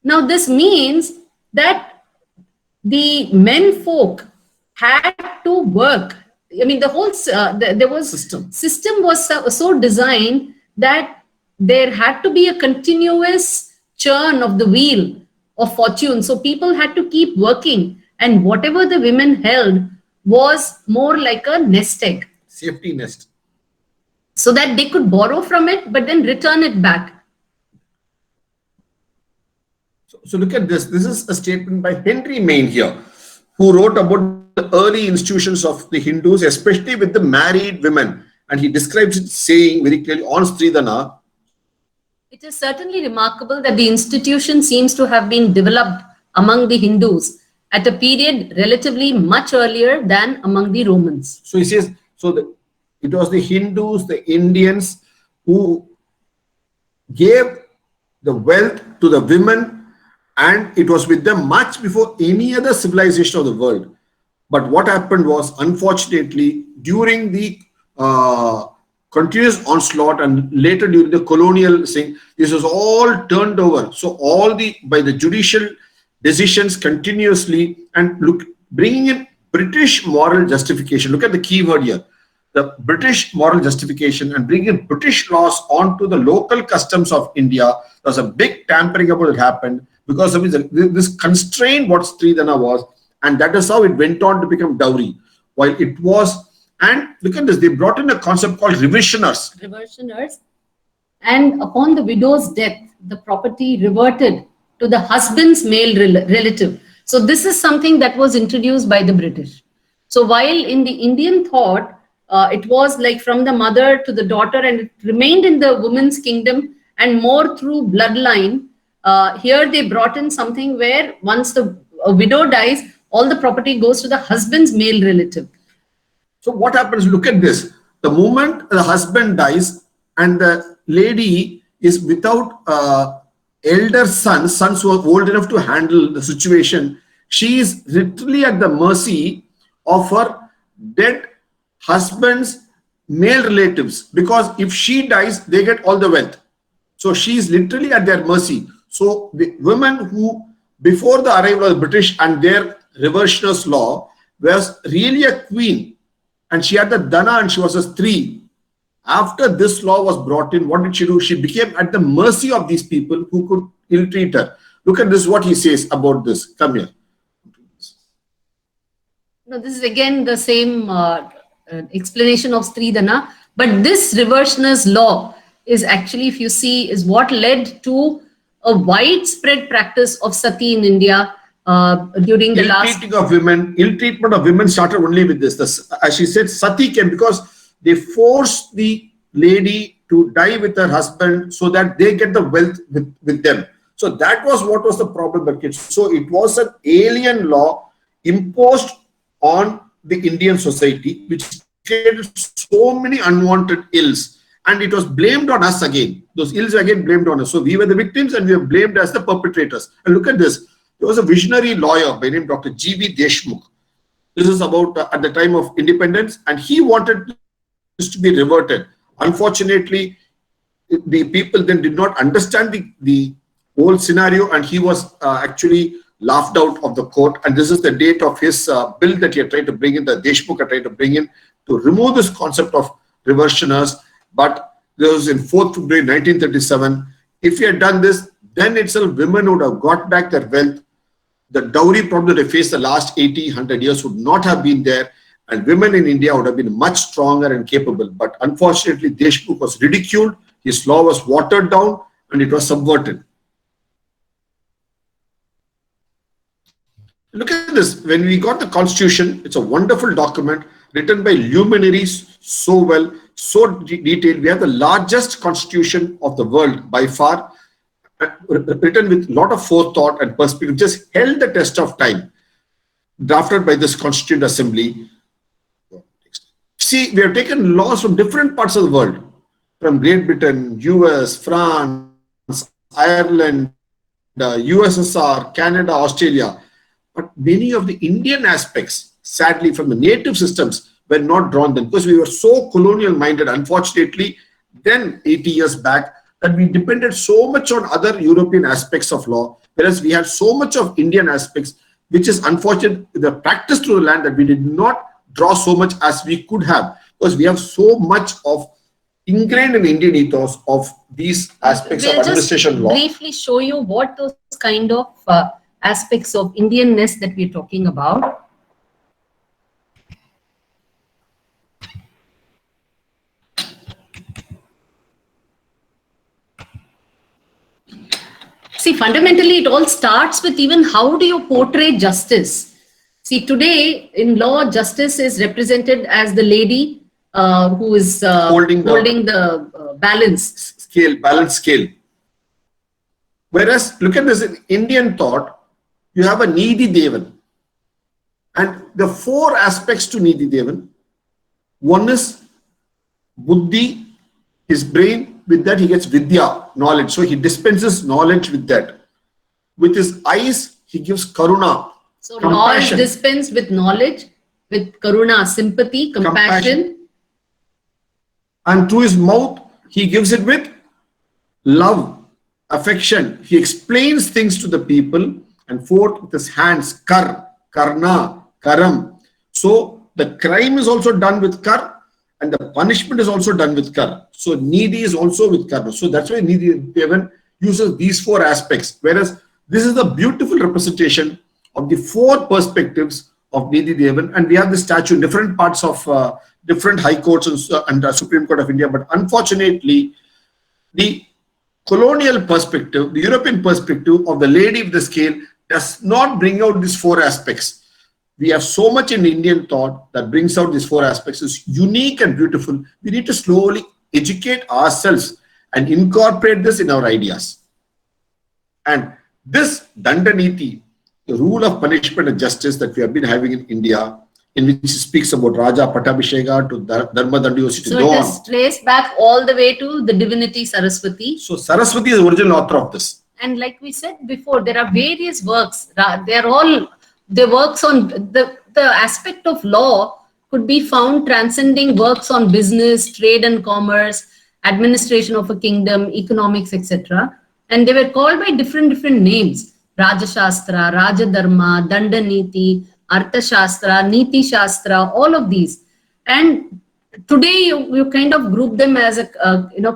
Now, this means that the men folk had to work. I mean, the whole system was so designed that there had to be a continuous churn of the wheel of fortune. So people had to keep working, and whatever the women held was more like a nest egg. Safety nest. So that they could borrow from it, but then return it back. So look at this. This is a statement by Henry Maine here, who wrote about the early institutions of the Hindus, especially with the married women. And he describes it saying very clearly on Stridhana. It is certainly remarkable that the institution seems to have been developed among the Hindus at a period relatively much earlier than among the Romans. So he says, it was the Hindus, the Indians, who gave the wealth to the women, and it was with them much before any other civilization of the world. But what happened was, unfortunately, during the continuous onslaught and later during the colonial thing, this was all turned over. So by the judicial decisions continuously, and bringing in British moral justification. Look at the key word here. The British moral justification and bringing British laws onto the local customs of India. There was a big tampering about it happened because of this constraint what Stridhana was, and that is how it went on to become dowry. While it was, and look at this, they brought in a concept called reversioners. Reversioners. And upon the widow's death, the property reverted to the husband's male relative. So this is something that was introduced by the British. So while in the Indian thought, it was like from the mother to the daughter, and it remained in the woman's kingdom and more through bloodline. Here they brought in something where once a widow dies, all the property goes to the husband's male relative. So what happens, look at this. The moment the husband dies and the lady is without elder sons who are old enough to handle the situation, she is literally at the mercy of her dead husband's male relatives, because if she dies, they get all the wealth. So she is literally at their mercy. So the women who, before the arrival of the British and their reversioners law, was really a queen, and she had the dana and she was a stree. After this law was brought in, what did she do? She became at the mercy of these people who could ill-treat her. Look at this, what he says about this. Come here. No, this is again the same explanation of Stridhana, but this reversioners law is actually, if you see, is what led to a widespread practice of sati in India during the last... Ill-treatment of women started only with this. As she said, sati came because they forced the lady to die with her husband so that they get the wealth with them. So that was what was the problem, Barkit. So it was an alien law imposed on the Indian society, which created so many unwanted ills. And it was blamed on us again. Those ills again blamed on us. So we were the victims and we were blamed as the perpetrators. And look at this. There was a visionary lawyer by name Dr. G.V. Deshmukh. This is about at the time of independence, and he wanted this to be reverted. Unfortunately, the people then did not understand the whole scenario, and he was actually laughed out of the court. And this is the date of his bill that he had tried to bring in, the Deshmukh had tried to bring in to remove this concept of reversioners. But this was in 4th February 1937. If he had done this, then itself women would have got back their wealth. The dowry problem they faced the last 80, 100 years would not have been there, and women in India would have been much stronger and capable. But unfortunately, Deshmukh was ridiculed, his law was watered down, and it was subverted. Look at this. When we got the Constitution, it's a wonderful document written by luminaries so well, so detailed. We have the largest Constitution of the world by far, written with a lot of forethought and perspective, just held the test of time, drafted by this Constituent Assembly. See, we have taken laws from different parts of the world, from Great Britain, US, France, Ireland, USSR, Canada, Australia. But many of the Indian aspects, sadly, from the native systems were not drawn then, because we were so colonial minded, unfortunately, then 80 years back, that we depended so much on other European aspects of law, whereas we had so much of Indian aspects, which is unfortunate, the practice to the land, that we did not draw so much as we could have, because we have so much of ingrained in Indian ethos of these aspects of administration law. Briefly show you what those kind of aspects of Indianness that we're talking about. See, fundamentally, it all starts with even how do you portray justice? See, today in law, justice is represented as the lady who is holding the balance scale. Whereas, look at this, in Indian thought, you have a Nidhi Devan. And the 4 aspects to Nidhi Devan. One is Buddhi, his brain. With that, he gets Vidya, knowledge. So he dispenses knowledge with that. With his eyes, he gives Karuna. So law is dispensed with knowledge, with Karuna, sympathy, compassion. And through his mouth, he gives it with love, affection. He explains things to the people. And 4th, with his hands, Kar, Karna, Karam. So the crime is also done with Kar, and the punishment is also done with Kar. So Nidhi is also with Karna. So that's why Nidhi Devan uses these 4 aspects. Whereas this is a beautiful representation of the 4 perspectives of Nidhi Devan. And we have the statue in different parts of different high courts and Supreme Court of India. But unfortunately, the colonial perspective, the European perspective of the lady with the scale does not bring out these 4 aspects. We have so much in Indian thought that brings out these 4 aspects. It's unique and beautiful. We need to slowly educate ourselves and incorporate this in our ideas. And this Dandaniti, the rule of punishment and justice that we have been having in India, in which it speaks about Raja Pattabhisheka to Dharma Dandayosi to so go it is traced back all the way to the divinity Saraswati. So Saraswati is the original author of this. And like we said before, there are various works. They're all the works on the aspect of law could be found transcending works on business, trade and commerce, administration of a kingdom, economics, etc. And they were called by different names: Rajashastra, Rajadharma, Dandaniti, Arthashastra, Niti Shastra, all of these. And today you kind of group them as a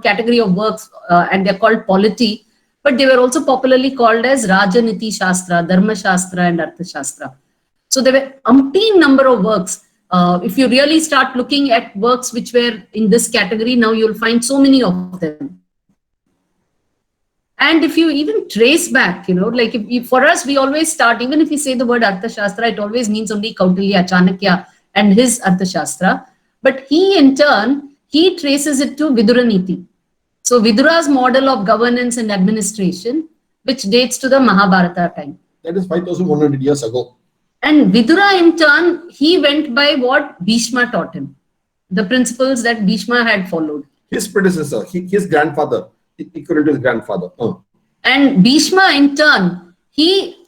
category of works, and they're called polity. But they were also popularly called as Rajaniti Shastra, Dharma Shastra, and Arthashastra. So there were umpteen number of works. If you really start looking at works which were in this category, now you'll find so many of them. And if you even trace back, like for us, we always start, even if we say the word Arthashastra, it always means only Kautilya, Chanakya, and his Arthashastra. But he, in turn, he traces it to Viduraniti. So Vidura's model of governance and administration, which dates to the Mahabharata time. That is 5,100 years ago. And Vidura, in turn, he went by what Bhishma taught him, the principles that Bhishma had followed. His predecessor, his grandfather, equivalent to his grandfather. And Bhishma, in turn, he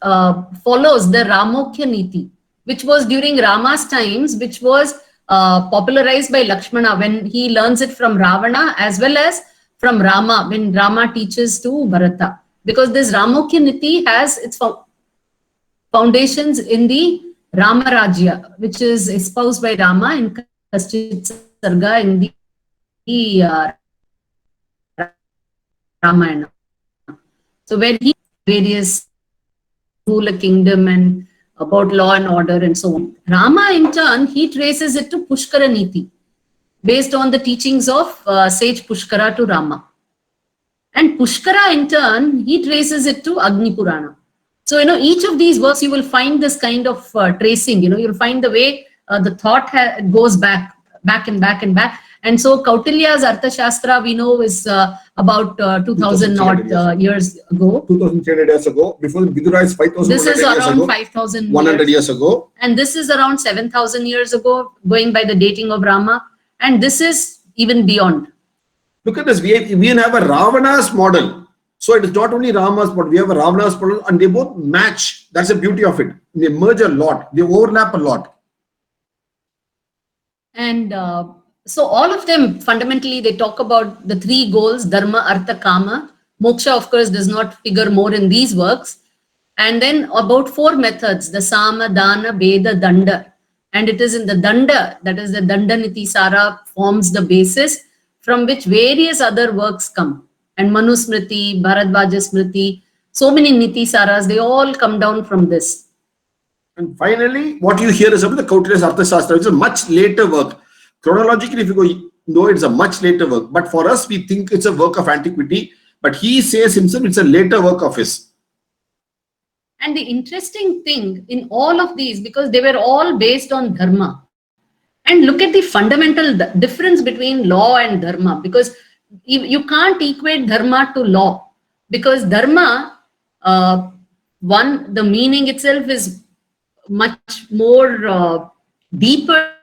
follows the Ramokya Niti, which was during Rama's times, which was popularized by Lakshmana when he learns it from Ravana, as well as from Rama when Rama teaches to Bharata. Because this Ramokya Niti has its foundations in the Rama Rajya, which is espoused by Rama in Kashchit Sarga in the Ramayana. So where he various rule a kingdom and about law and order and so on. Rama, in turn, he traces it to Pushkara Niti, based on the teachings of sage Pushkara to Rama. And Pushkara, in turn, he traces it to Agni Purana. So, each of these works, you will find this kind of tracing, you'll find the way the thought goes back and back and back. And so Kautilya's Arthashastra, we know, is about 2,000 odd years ago. 2,300 years ago. Before Vidura is 5,000 This is around 5,000 100 years ago. And this is around 7,000 years ago, going by the dating of Rama. And this is even beyond. Look at this. We have a Ravana's model. So it is not only Rama's model. We have a Ravana's model and they both match. That's the beauty of it. They merge a lot. They overlap a lot. And so all of them, fundamentally, they talk about the three goals, Dharma, Artha, Kama. Moksha, of course, does not figure more in these works. And then about 4 methods, the Sama, Dana, Veda, Danda. And it is in the Danda, that is the Danda Niti Sara, forms the basis from which various other works come. And Manu Smriti, Bharadvaja Smriti, so many Niti Saras, they all come down from this. And finally, what you hear is about the Kautilya's Arthashastra, which is a much later work. Chronologically, if you go, no, it's a much later work. But for us, we think it's a work of antiquity. But he says himself it's a later work of his. And the interesting thing in all of these, because they were all based on Dharma. And look at the fundamental difference between law and Dharma. Because you can't equate Dharma to law. Because Dharma, the meaning itself is much more deeper,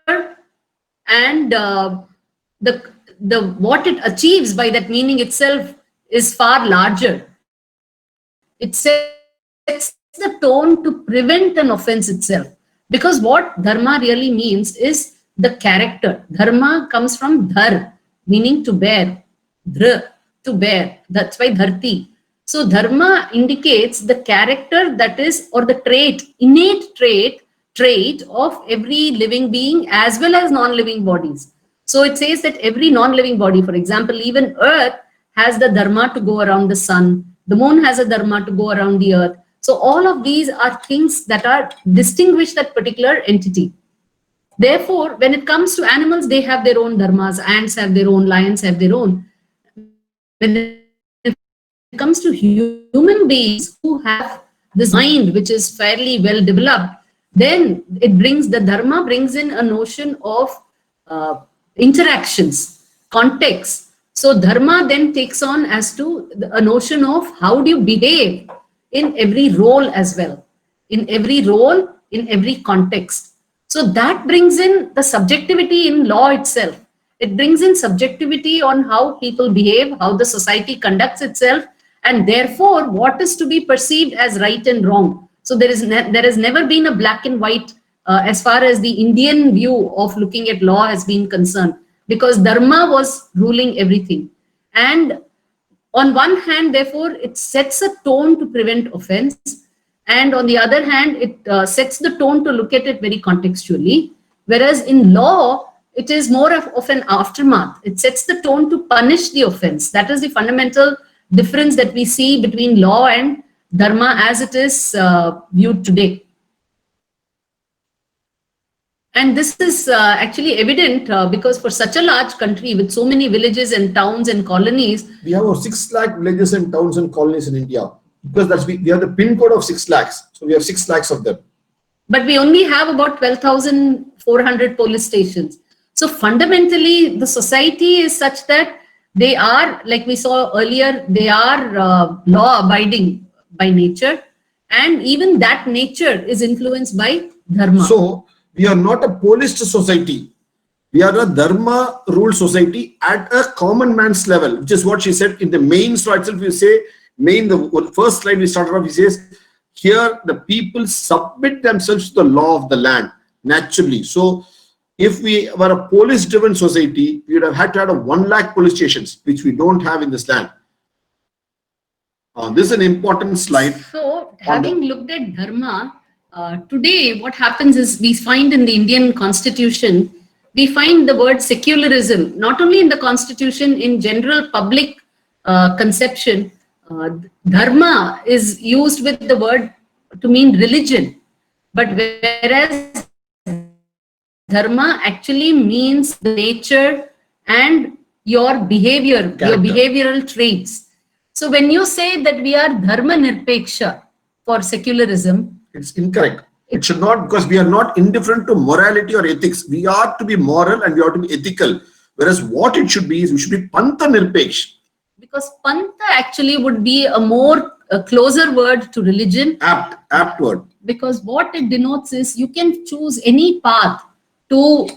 and what it achieves by that meaning itself is far larger. It sets the tone to prevent an offense itself. Because what Dharma really means is the character. Dharma comes from dhar, meaning to bear. Dhr, to bear. That's why dharti. So Dharma indicates the character that is, or the trait, innate trait of every living being as well as non-living bodies. So it says that every non-living body, for example, even Earth has the Dharma to go around the sun. The moon has a Dharma to go around the Earth. So all of these are things that are distinguish that particular entity. Therefore, when it comes to animals, they have their own dharmas. Ants have their own, lions have their own. When it comes to human beings who have this mind which is fairly well developed, then it brings, the Dharma brings in a notion of interactions, context. So Dharma then takes on as to a notion of how do you behave in every role as well, in every role, in every context. So that brings in the subjectivity in law itself. It brings in subjectivity on how people behave, how the society conducts itself, and therefore what is to be perceived as right and wrong. So there has never been a black and white as far as the Indian view of looking at law has been concerned, because Dharma was ruling everything. And on one hand, therefore, it sets a tone to prevent offense. And on the other hand, it sets the tone to look at it very contextually. Whereas in law, it is more of an aftermath. It sets the tone to punish the offense. That is the fundamental difference that we see between law and Dharma as it is viewed today. And this is actually evident because for such a large country with so many villages and towns and colonies. We have over 6 lakh villages and towns and colonies in India. Because we have the pin code of 6 lakhs. So we have 6 lakhs of them. But we only have about 12,400 police stations. So fundamentally, the society is such that they are, like we saw earlier, they are law-abiding by nature, and even that nature is influenced by dharma. So we are not a policed society. We are a dharma ruled society at a common man's level, which is what she said in the main slide itself. We say, the first slide we started off, he says, here the people submit themselves to the law of the land naturally. So if we were a police driven society, we would have had to have 1 lakh police stations, which we don't have in this land. This is an important slide. So having looked at dharma, today what happens is we find in the Indian constitution, we find the word secularism, not only in the constitution, in general public conception, dharma is used with the word to mean religion. But whereas dharma actually means the nature and your behavior, your behavioral traits. So when you say that we are dharma nirpeksha for secularism, it's incorrect. It should not, because we are not indifferent to morality or ethics. We are to be moral and we are to be ethical. Whereas what it should be is we should be pantha nirpeksh. Because pantha actually would be a closer word to religion. Apt word. Because what it denotes is you can choose any path to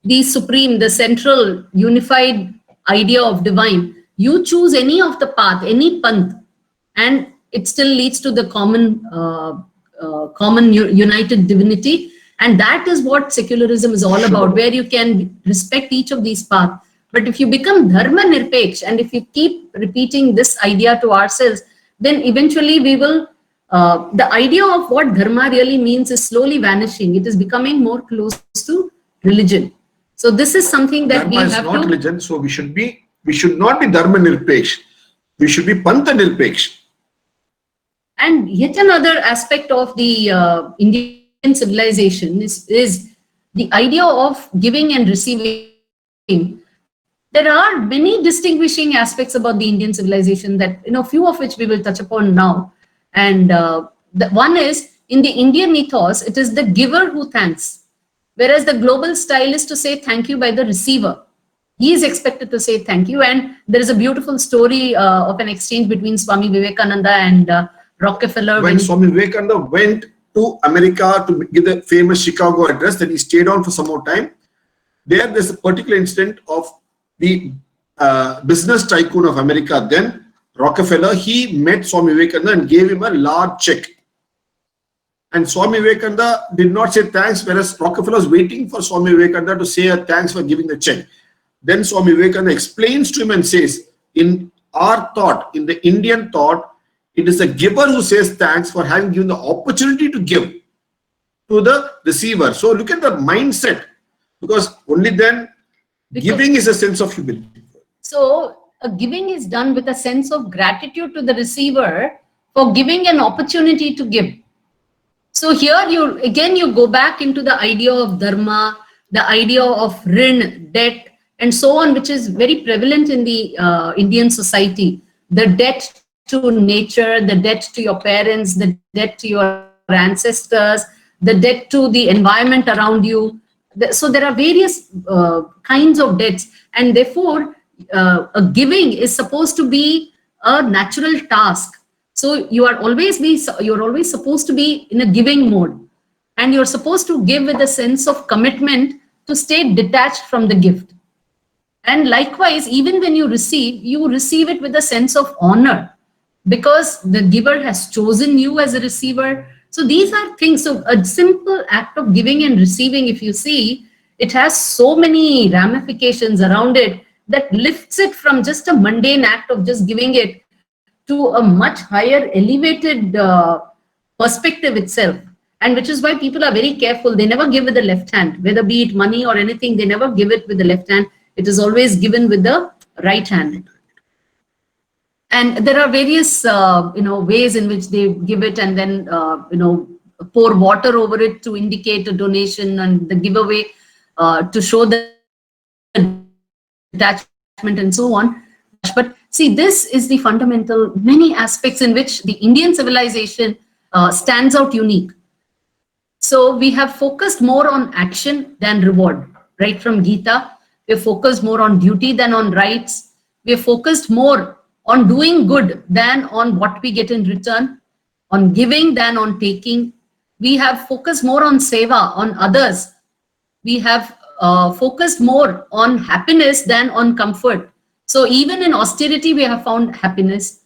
the supreme, the central unified idea of divine. You choose any of the path, any panth, and it still leads to the common united divinity. And that is what secularism is all about, where you can respect each of these paths. But if you become dharma nirpeksh, and if you keep repeating this idea to ourselves, then eventually we will, the idea of what dharma really means is slowly vanishing. It is becoming more close to religion. So this is something that dharma we is have not to... religion, so we should not be dharma nirpeksh. We should be pantha nirpeksh. And yet another aspect of the Indian civilization is the idea of giving and receiving. There are many distinguishing aspects about the Indian civilization that, few of which we will touch upon now. And the one is, in the Indian ethos, it is the giver who thanks. Whereas the global style is to say thank you by the receiver. He is expected to say thank you. And there is a beautiful story of an exchange between Swami Vivekananda and Rockefeller. When Swami Vivekananda went to America to give the famous Chicago address, that he stayed on for some more time, there's a particular incident of the business tycoon of America then, Rockefeller. He met Swami Vivekananda and gave him a large check. And Swami Vivekananda did not say thanks, whereas Rockefeller was waiting for Swami Vivekananda to say a thanks for giving the check. Then Swami Vivekananda explains to him and says, in our thought, in the Indian thought, it is the giver who says thanks for having given the opportunity to give to the receiver. So look at the mindset, because only then giving is a sense of humility. So giving is done with a sense of gratitude to the receiver for giving an opportunity to give. So here you go back into the idea of dharma, the idea of rin, debt, and so on, which is very prevalent in the Indian society. The debt to nature, the debt to your parents, the debt to your ancestors, the debt to the environment around you. So there are various kinds of debts, and therefore a giving is supposed to be a natural task. So you're always supposed to be in a giving mode, and you're supposed to give with a sense of commitment to stay detached from the gift. And likewise, even when you receive it with a sense of honor, because the giver has chosen you as a receiver. So these are things. So a simple act of giving and receiving, if you see, it has so many ramifications around it that lifts it from just a mundane act of just giving it to a much higher elevated perspective itself. And which is why people are very careful. They never give with the left hand, whether be it money or anything, they never give it with the left hand. It is always given with the right hand. And there are various, ways in which they give it, and then, pour water over it to indicate a donation, and the giveaway to show the attachment and so on. But see, this is the fundamental, many aspects in which the Indian civilization stands out unique. So we have focused more on action than reward, right from Gita. We have focused more on duty than on rights. We have focused more on doing good than on what we get in return. on giving than on taking. We have focused more on seva, on others. We have focused more on happiness than on comfort. So even in austerity, we have found happiness.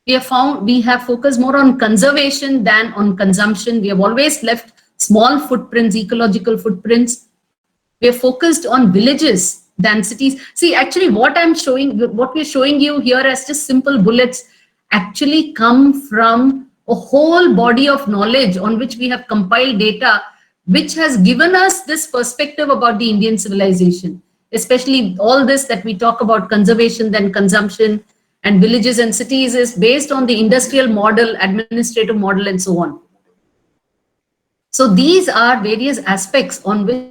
We have focused more on conservation than on consumption. We have always left small footprints, ecological footprints. We have focused on villages than cities. See, actually, what we're showing you here as just simple bullets actually come from a whole body of knowledge on which we have compiled data, which has given us this perspective about the Indian civilization, especially all this that we talk about conservation, then consumption, and villages and cities is based on the industrial model, administrative model, and so on. So these are various aspects on which,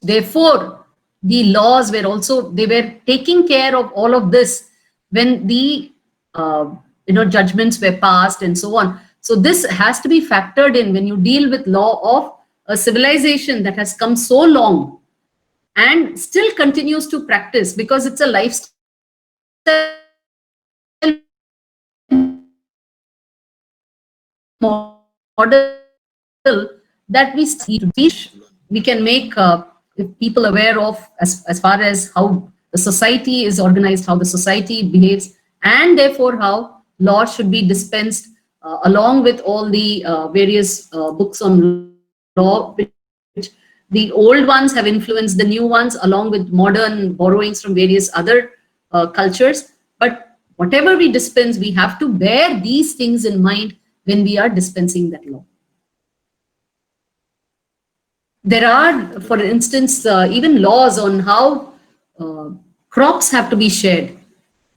therefore, the laws were also, they were taking care of all of this when the judgments were passed and so on. So this has to be factored in when you deal with law of a civilization that has come so long and still continues to practice, because it's a lifestyle model that we can make people aware of as far as how the society is organized, how the society behaves, and therefore how law should be dispensed along with all the various books on law, which the old ones have influenced the new ones, along with modern borrowings from various other cultures. But whatever we dispense, we have to bear these things in mind when we are dispensing that law. There are, for instance, even laws on how crops have to be shared.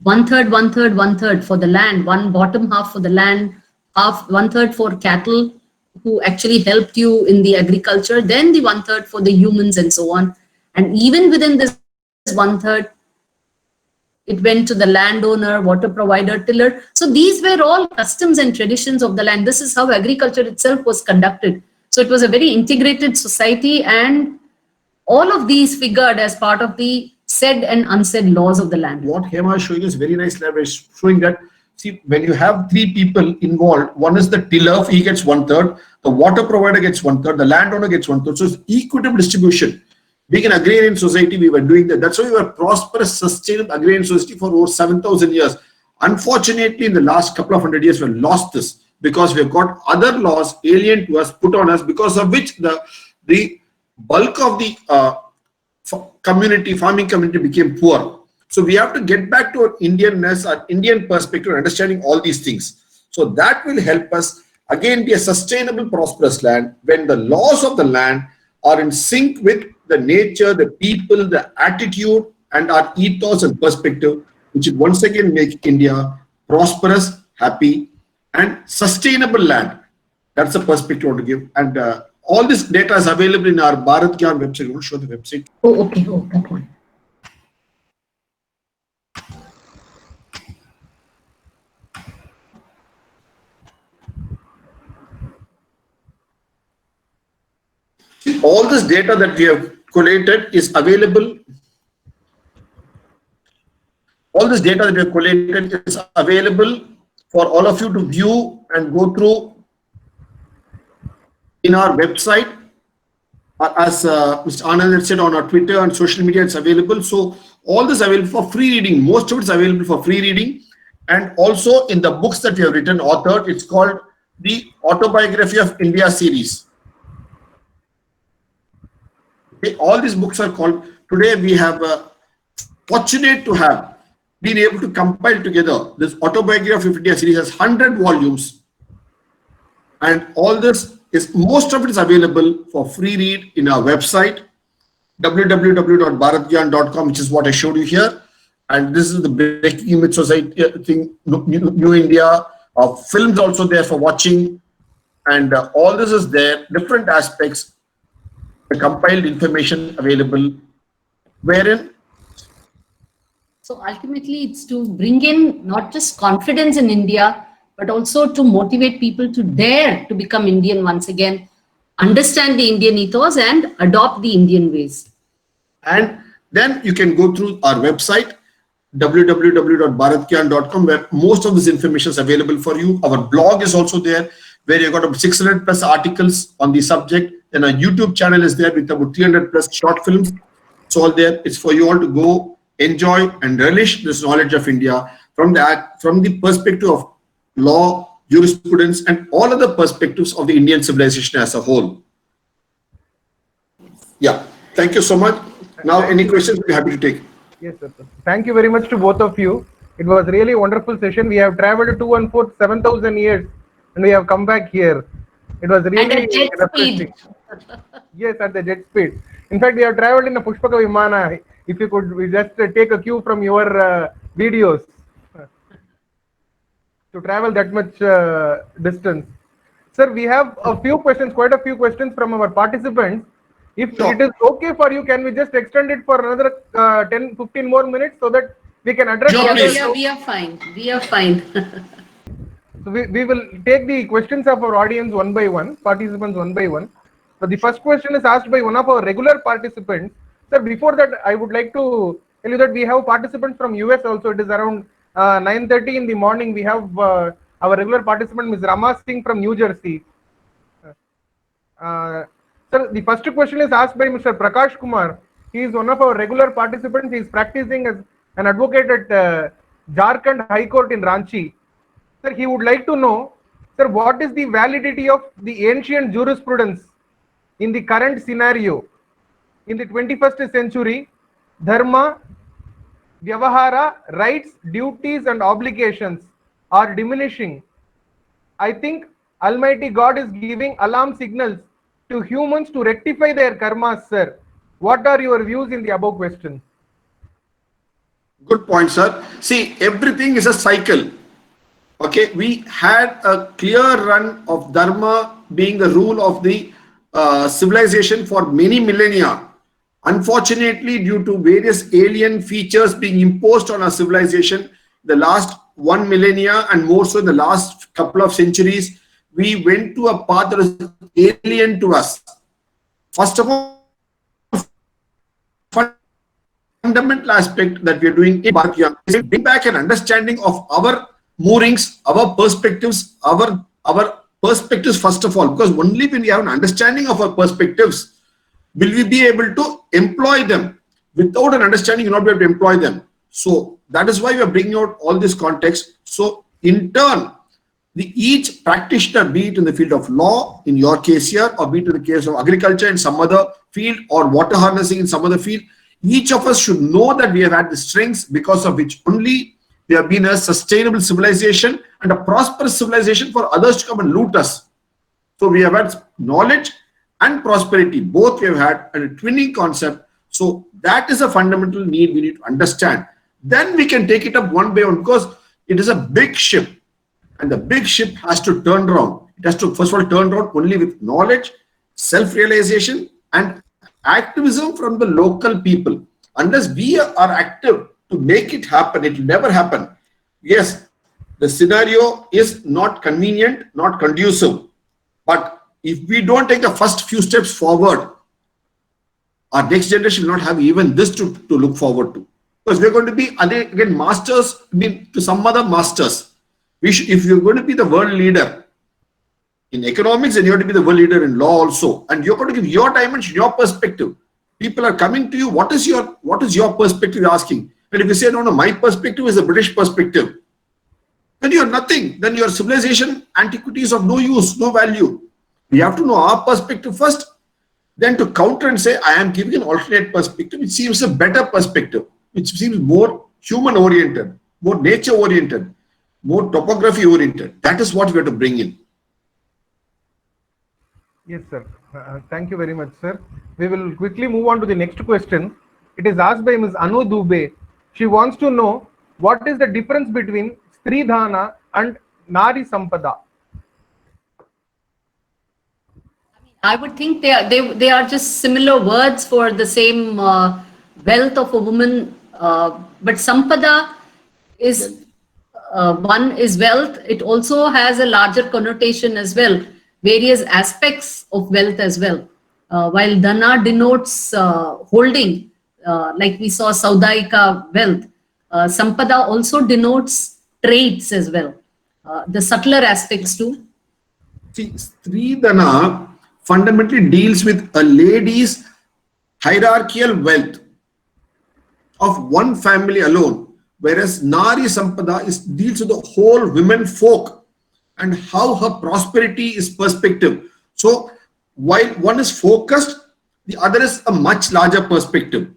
1/3, 1/3, 1/3 for the land, one bottom half for the land, 1/3 for cattle who actually helped you in the agriculture, then the 1/3 for the humans and so on. And even within this 1/3, it went to the landowner, water provider, tiller. So these were all customs and traditions of the land. This is how agriculture itself was conducted. So it was a very integrated society, and all of these figured as part of the said and unsaid laws of the land. What Hema is showing is very nice leverage, showing that, see, when you have three people involved, one is the tiller, he gets 1/3, the water provider gets 1/3, the landowner gets 1/3. So it's equitable distribution. Being an agrarian society, we were doing that. That's why we were prosperous, sustainable agrarian society for over 7,000 years. Unfortunately, in the last couple of 100 years, we've lost this because we've got other laws alien to us, put on us, because of which the bulk of the farming community became poor. So we have to get back to our Indianness, our Indian perspective, understanding all these things. So that will help us again be a sustainable, prosperous land when the laws of the land are in sync with the nature, the people, the attitude, and our ethos and perspective, which will once again make India prosperous, happy, and sustainable land. That's the perspective I want to give. And all this data is available in our Bharat Gyan website. I want to show the website. Oh, okay. Oh, that one. All this data that we have collated is available. All this data that we have collated is available for all of you to view and go through in our website. As Mr. Anand had said, on our Twitter and social media, it's available. So all this is available for free reading. Most of it is available for free reading. And also in the books that we have written, authored, it's called the Autobiography of India series. Okay, all these books are called, today we have fortunate to have been able to compile together this Autobiography of India series, has 100 volumes. And all this is, most of it is available for free read in our website, www.bharatgyan.com, which is what I showed you here. And this is the Breaking Image Society thing, New India. Films also there for watching. And all this is there, different aspects, the compiled information available, wherein. So ultimately, it's to bring in not just confidence in India, but also to motivate people to dare to become Indian once again, understand the Indian ethos and adopt the Indian ways. And then you can go through our website www.bharatgyan.com, where most of this information is available for you. Our blog is also there, where you've got 600 plus articles on the subject. And our YouTube channel is there with about 300 plus short films. It's all there. It's for you all to go enjoy and relish this knowledge of India from the perspective of law, jurisprudence, and all other perspectives of the Indian civilization as a whole. Yeah, thank you so much. Now, any questions, we'll be happy to take. Yes, sir. Thank you very much to both of you. It was really a wonderful session. We have traveled 2 1/4, 7,000 years, and we have come back here. It was really and at jet refreshing. speed. Yes, at the jet speed. In fact, we have traveled in a Pushpaka Vimana. If you could we just take a cue from your videos to travel that much distance. Sir, we have a few questions, quite a few questions from our participants. If Sure. it is okay for you, can we just extend it for another 10, 15 more minutes so that we can address Sure, all please. the- We are fine. We are fine. So we will take the questions of our audience one by one, participants one by one. So the first question is asked by one of our regular participants. Sir, before that, I would like to tell you that we have participants from US also. It is around 9:30 in the morning. We have our regular participant, Ms. Rama Singh from New Jersey. Sir, the first question is asked by Mr. Prakash Kumar. He is one of our regular participants. He is practicing as an advocate at Jharkhand High Court in Ranchi. Sir, he would like to know, sir, what is the validity of the ancient jurisprudence in the current scenario? In the 21st century, dharma, vyavahara, rights, duties, and obligations are diminishing. I think Almighty God is giving alarm signals to humans to rectify their karmas, sir. What are your views in the above question? Good point, sir. See, everything is a cycle. Okay, we had a clear run of dharma being the rule of the civilization for many millennia. Unfortunately, due to various alien features being imposed on our civilization, the last 1 millennia and more so in the last couple of centuries, we went to a path that is alien to us. First of all, fundamental aspect that we are doing in Bharatya is bring back an understanding of our moorings, our perspectives, our perspectives first of all, because only when we have an understanding of our perspectives will we be able to employ them. Without an understanding, you will not be able to employ them. So that is why we are bringing out all this context. So in turn, each practitioner, be it in the field of law, in your case here, or be it in the case of agriculture in some other field, or water harnessing in some other field, each of us should know that we have had the strengths because of which only we have been a sustainable civilization and a prosperous civilization for others to come and loot us. So we have had knowledge and prosperity, both we have had, and a twinning concept. So that is a fundamental need we need to understand. Then we can take it up one by one, because it is a big ship, and the big ship has to turn around. It has to first of all turn around only with knowledge, self-realization, and activism from the local people. Unless we are active to make it happen, it will never happen. Yes, the scenario is not convenient, not conducive, but if we don't take the first few steps forward, our next generation will not have even this to look forward to. Because we're going to be, again, masters to some other masters. If you're going to be the world leader in economics, then you have to be the world leader in law also. And you're going to give your dimension, your perspective. People are coming to you, what is your perspective, you're asking. And if you say, no, my perspective is a British perspective, then you're nothing. Then your civilization, antiquity is of no use, no value. We have to know our perspective first, then to counter and say, I am giving an alternate perspective, which seems a better perspective, which seems more human-oriented, more nature-oriented, more topography-oriented. That is what we have to bring in. Yes, sir. Thank you very much, sir. We will quickly move on to the next question. It is asked by Ms. Anu Dubey. She wants to know what is the difference between Stridhana and Nari Sampada. I would think they are just similar words for the same wealth of a woman, but sampada is one is wealth. It also has a larger connotation as well, various aspects of wealth as well. While dhana denotes holding, like we saw Saudaika wealth, Sampada also denotes traits as well, the subtler aspects too. See, Stridhana fundamentally deals with a lady's hierarchical wealth of one family alone, whereas Nari Sampada deals with the whole women folk and how her prosperity is perspective. So while one is focused, the other is a much larger perspective.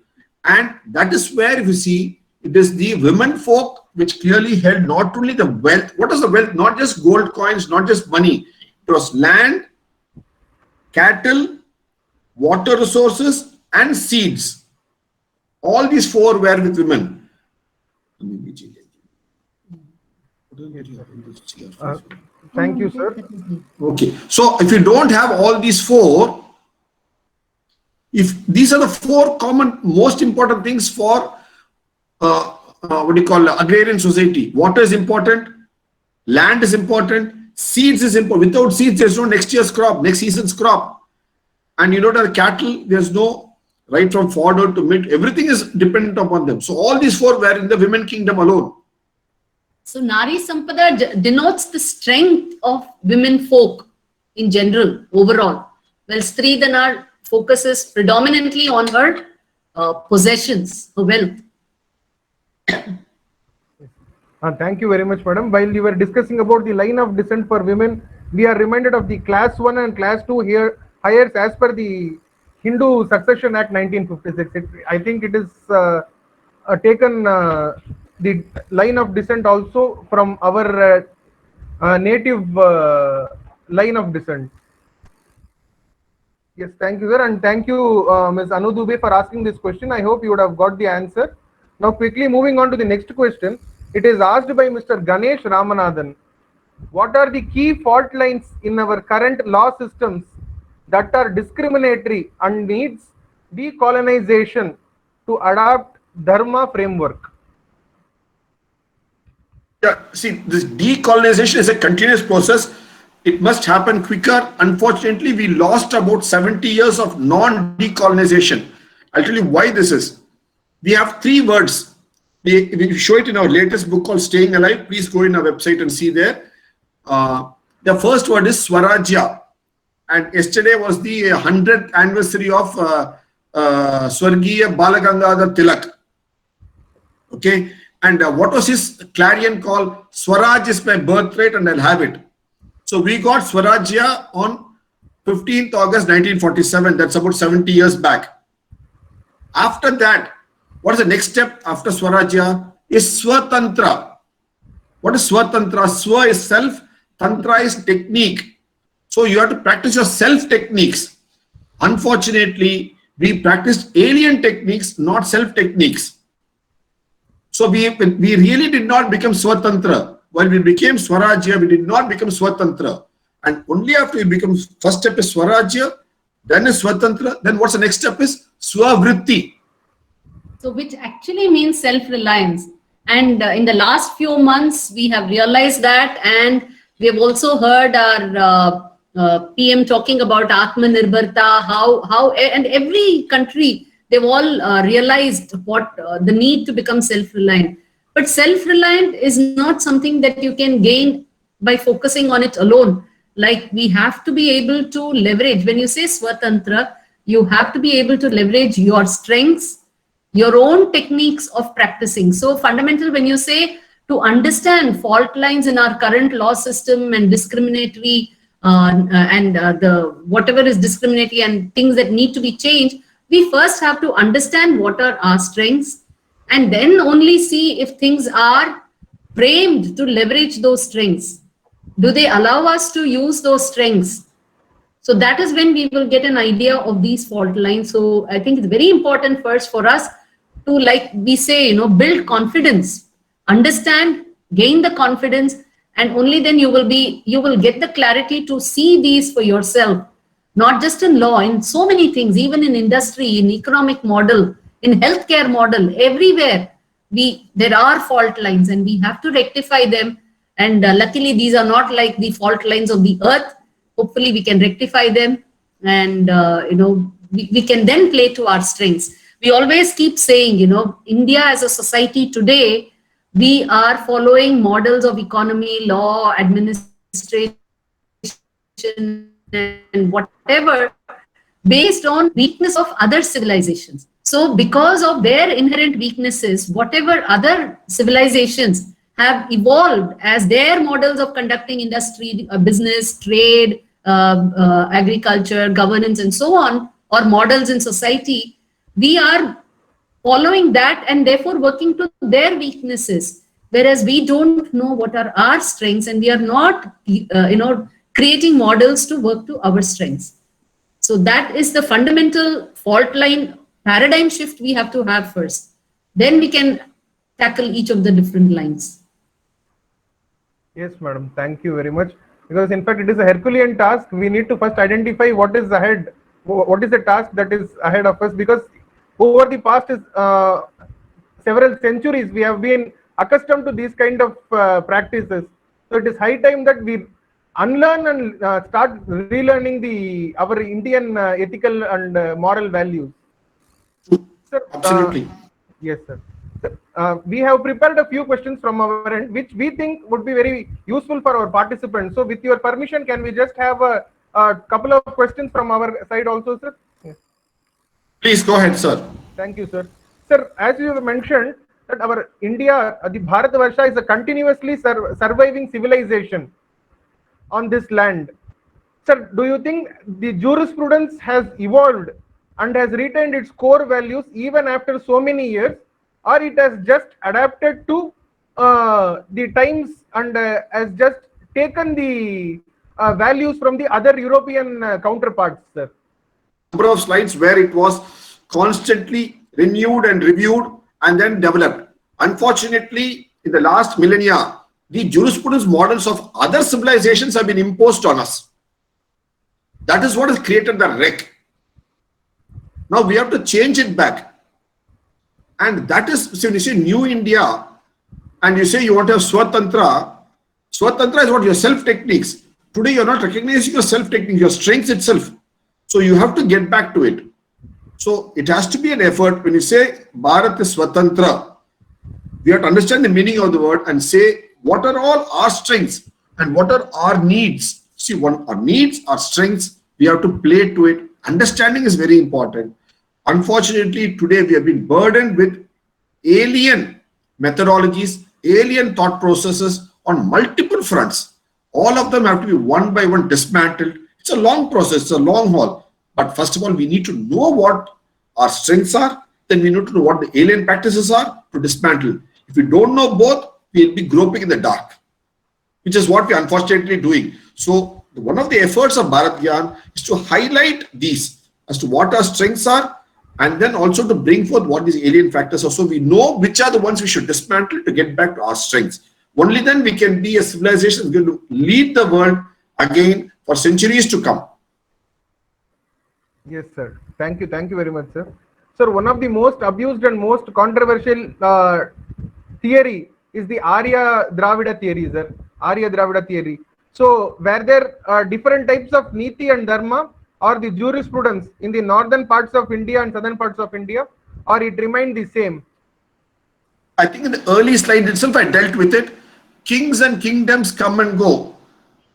And that is where, if you see, it is the women folk which clearly held not only the wealth. What is the wealth? Not just gold coins, not just money. It was land, cattle, water resources, and seeds. All these four were with women. Thank you, sir. Okay. So if you don't have all these four, if these are the four common, most important things for what do you call agrarian society. Water is important, land is important, seeds is important. Without seeds, there's no next year's crop, next season's crop. And you don't have cattle, there's no right from fodder to milk. Everything is dependent upon them. So all these four were in the women kingdom alone. So Nari Sampada denotes the strength of women folk in general, overall. Well, Stridhana focuses predominantly on her possessions, her wealth. Thank you very much, madam. While you were discussing about the line of descent for women, we are reminded of the class 1 and class 2 here hires as per the Hindu Succession Act 1956. I think it is taken the line of descent also from our native line of descent. Yes, thank you, sir, and thank you, Ms. Anu Dubey, for asking this question. I hope you would have got the answer. Now, quickly moving on to the next question. It is asked by Mr. Ganesh Ramanathan. What are the key fault lines in our current law systems that are discriminatory and needs decolonization to adopt Dharma framework? Yeah, see, this decolonization is a continuous process. It must happen quicker. Unfortunately, we lost about 70 years of non-decolonization. I'll tell you why this is. We have three words. We show it in our latest book called Staying Alive. Please go in our website and see there. The first word is Swarajya. And yesterday was the 100th anniversary of Swargiya Balagangadhar Tilak. Okay. And what was his clarion call? Swaraj is my birthright and I'll have it. So we got Swarajya on 15th August 1947. That's about 70 years back. After that, what is the next step after Swarajya? Is Swatantra. What is Swatantra? Swa is self, Tantra is technique. So you have to practice your self techniques. Unfortunately, we practiced alien techniques, not self techniques. So we really did not become Swatantra. When we became Swarajya, we did not become Swatantra. And only after we become, first step is Swarajya, then is Swatantra, then what's the next step is Swavritti. So which actually means self-reliance. And in the last few months, we have realized that, and we have also heard our PM talking about Atmanirbharta, how and every country, they've all realized what the need to become self-reliant. But self-reliant is not something that you can gain by focusing on it alone. Like, we have to be able to leverage, when you say Swatantra, you have to be able to leverage your strengths, your own techniques of practicing. So fundamental, when you say to understand fault lines in our current law system and discriminatory the whatever is discriminatory and things that need to be changed, we first have to understand what are our strengths, and then only see if things are framed to leverage those strengths. Do they allow us to use those strengths? So that is when we will get an idea of these fault lines. So I think it's very important first for us to, like we say, build confidence, understand, gain the confidence, and only then you will get the clarity to see these for yourself, not just in law, in so many things, even in industry, in economic model, in healthcare model, everywhere there are fault lines and we have to rectify them. And luckily, these are not like the fault lines of the earth. Hopefully, we can rectify them, and we can then play to our strengths. we always keep saying, India as a society today, we are following models of economy, law, administration, and whatever based on weakness of other civilizations. So because of their inherent weaknesses, whatever other civilizations have evolved as their models of conducting industry, business, trade, agriculture, governance, and so on, or models in society, we are following that and therefore working to their weaknesses. Whereas we don't know what are our strengths, and we are not, creating models to work to our strengths. So that is the fundamental fault line paradigm shift we have to have first. Then we can tackle each of the different lines. Yes, madam. Thank you very much. Because in fact, it is a Herculean task. We need to first identify what is ahead, what is the task that is ahead of us. Because over the past several centuries, we have been accustomed to these kind of practices. So it is high time that we unlearn and start relearning our Indian ethical and moral values. Sir, Absolutely. Yes, sir. We have prepared a few questions from our end, which we think would be very useful for our participants. So with your permission, can we just have a couple of questions from our side also, sir? Yes. Please go ahead, sir. Thank you, sir. Sir, as you have mentioned, that our India, the Bharatavarsha is a continuously surviving civilization on this land. Sir, do you think the jurisprudence has evolved and has retained its core values even after so many years, or it has just adapted to the times and has just taken the values from the other European counterparts, sir? Number of slides where it was constantly renewed and reviewed and then developed. Unfortunately, in the last millennia, the jurisprudence models of other civilizations have been imposed on us. That is what has created the wreck. Now we have to change it back. And that is, so when you say New India and you say you want to have Swatantra, Swatantra is what your self-techniques. Today you're not recognizing your self-technique, your strengths itself. So you have to get back to it. So it has to be an effort. When you say Bharat is Swatantra, we have to understand the meaning of the word and say what are all our strengths and what are our needs. See, what our needs, our strengths, we have to play to it. Understanding is very important. Unfortunately, today we have been burdened with alien methodologies, alien thought processes on multiple fronts. All of them have to be one by one dismantled. It's a long process, it's a long haul. But first of all, we need to know what our strengths are. Then we need to know what the alien practices are to dismantle. If we don't know both, we'll be groping in the dark, which is what we're unfortunately doing. So one of the efforts of Bharat Gyan is to highlight these as to what our strengths are, and then also to bring forth what these alien factors are, so we know which are the ones we should dismantle to get back to our strengths. Only then we can be a civilization that's going to lead the world again for centuries to come. Yes, sir. Thank you. Thank you very much, sir. Sir, one of the most abused and most controversial theory is the Arya Dravida theory, sir. Arya Dravida theory. So, were there different types of Niti and Dharma, or the jurisprudence in the northern parts of India and southern parts of India, or it remained the same? I think in the early slide itself, I dealt with it. Kings and kingdoms come and go,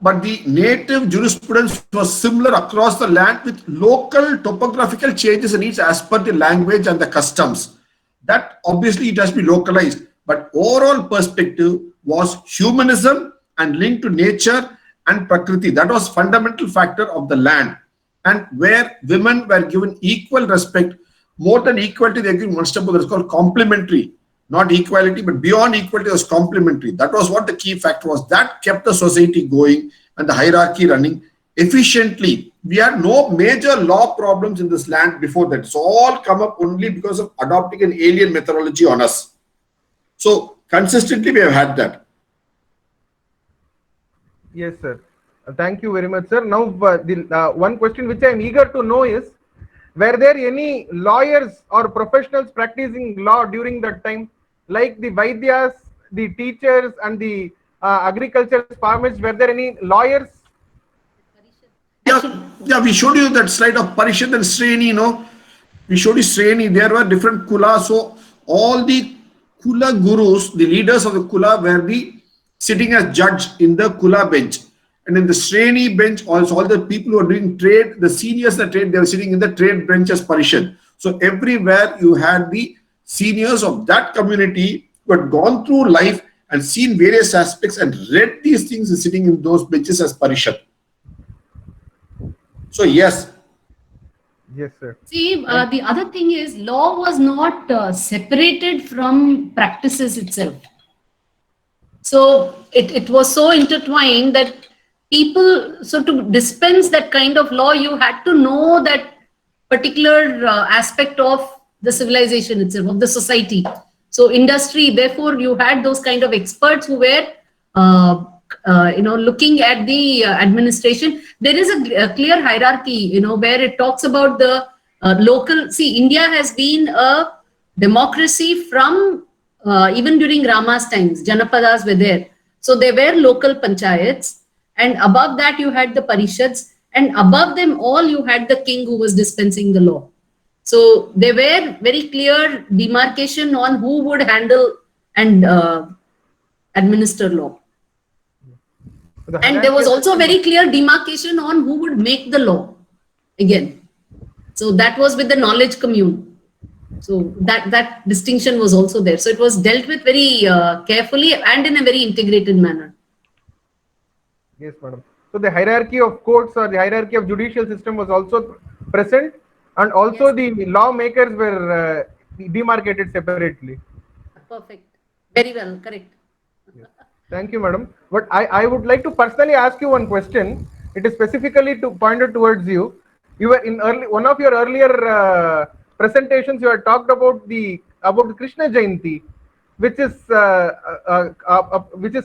but the native jurisprudence was similar across the land with local topographical changes in each as per the language and the customs. That obviously it has to be localized, but overall perspective was humanism and linked to nature and Prakriti. That was fundamental factor of the land, and where women were given equal respect. More than equality, they are given one step further. It's called complementary. Not equality, but beyond equality was complementary. That was what the key factor was. That kept the society going and the hierarchy running efficiently. We had no major law problems in this land before that. It's all come up only because of adopting an alien methodology on us. So consistently we have had that. Yes, sir. Thank you very much, sir. Now, one question which I am eager to know is, were there any lawyers or professionals practicing law during that time, like the Vaidyas, the teachers, and the agriculture farmers? Were there any lawyers? Yeah, we showed you that slide of Parishad and Sreni, We showed you Sreni. There were different Kula. So all the Kula gurus, the leaders of the Kula, were sitting as judge in the Kula bench. And in the Sreni bench, also all the people who are doing trade, the seniors in the trade, they were sitting in the trade bench as Parishad. So everywhere you had the seniors of that community who had gone through life and seen various aspects and read these things and sitting in those benches as Parishad. So yes. Yes, sir. See, the other thing is law was not separated from practices itself. So it was so intertwined that people, so to dispense that kind of law, you had to know that particular aspect of the civilization itself, of the society. So industry, therefore, you had those kind of experts who were, looking at the administration. There is a clear hierarchy, where it talks about the local. See, India has been a democracy from even during Rama's times. Janapadas were there. So there were local panchayats, and above that you had the parishads, and above them all you had the king who was dispensing the law. So there were very clear demarcation on who would handle and administer law. And there was also very clear demarcation on who would make the law again. So that was with the knowledge commune. So that distinction was also there. So it was dealt with very carefully and in a very integrated manner. Yes, madam. So the hierarchy of courts or the hierarchy of judicial system was also present, and also the lawmakers were demarcated separately. Perfect. Very well. Correct. Yes. Thank you, madam. But I would like to personally ask you one question. It is specifically pointed towards you. You were in one of your earlier presentations. You had talked about the Krishna Jayanti, which is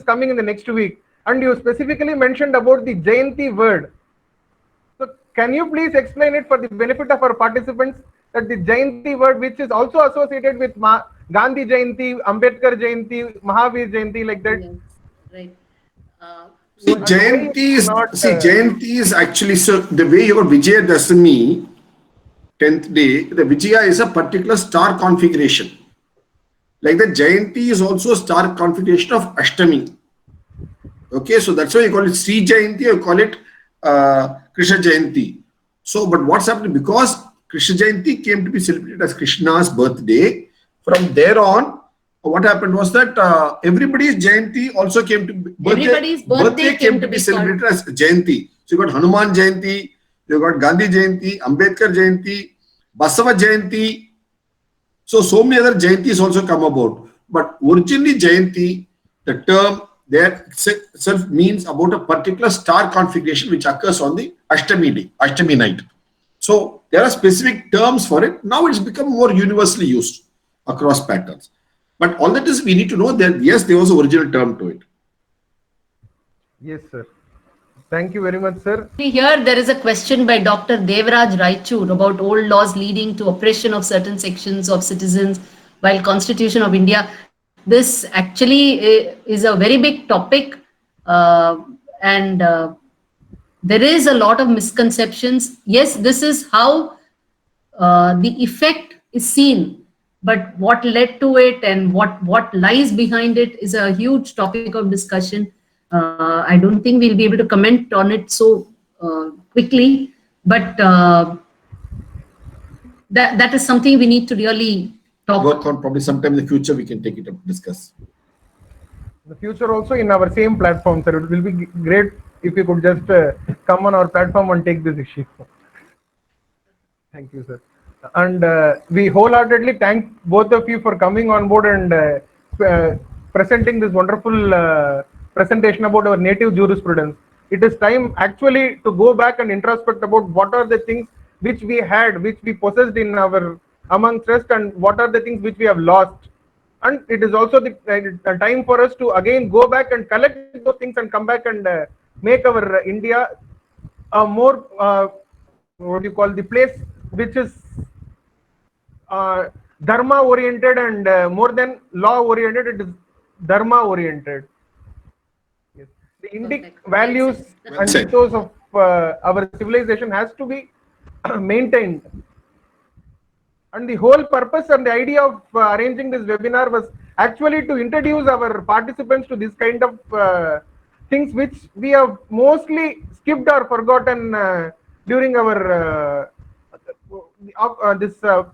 coming in the next week, and you specifically mentioned about the Jayanti word. So can you please explain it for the benefit of our participants, that the Jayanti word, which is also associated with Gandhi Jayanti, Ambedkar Jayanti, Mahavir Jayanti, like that? Yes. Right. Jayanti is actually, so the way your Vijaya Dasami, 10th day, the Vijaya is a particular star configuration. Like the Jayanti is also a star configuration of Ashtami. Okay, so that's why you call it Sri Jayanti, you call it Krishna Jayanti. So, but what's happening? Because Krishna Jayanti came to be celebrated as Krishna's birthday, from there on, what happened was that everybody's Jayanti also came to be, everybody's birthday came to be celebrated as Jayanti. So you got Hanuman Jayanti, you got Gandhi Jayanti, Ambedkar Jayanti, Basava Jayanti. So many other Jayantis also come about. But originally Jayanti, the term there itself means about a particular star configuration which occurs on the Ashtami day, Ashtami night. So there are specific terms for it. Now it's become more universally used across patterns. But all that is, we need to know that yes, there was an original term to it. Yes, sir. Thank you very much, sir. Here there is a question by Dr. Devraj Raichur about old laws leading to oppression of certain sections of citizens while Constitution of India. This actually is a very big topic, and there is a lot of misconceptions. Yes, this is how the effect is seen, but what led to it and what lies behind it is a huge topic of discussion. I don't think we'll be able to comment on it so quickly, but that is something we need to really work on. Probably sometime in the future we can take it up, discuss. In the future also in our same platform, sir. It will be great if you could just come on our platform and take this issue. Thank you, sir. And we wholeheartedly thank both of you for coming on board and presenting this wonderful presentation about our native jurisprudence. It is time actually to go back and introspect about what are the things which we had, which we possessed in our amongst us, and what are the things which we have lost. And it is also the time for us to again go back and collect those things and come back and make our India a more, what do you call, the place which is dharma oriented and more than law oriented, it is dharma oriented. Yes. The Indic values and ethos of our civilization has to be maintained. And the whole purpose and the idea of arranging this webinar was actually to introduce our participants to this kind of things which we have mostly skipped or forgotten during our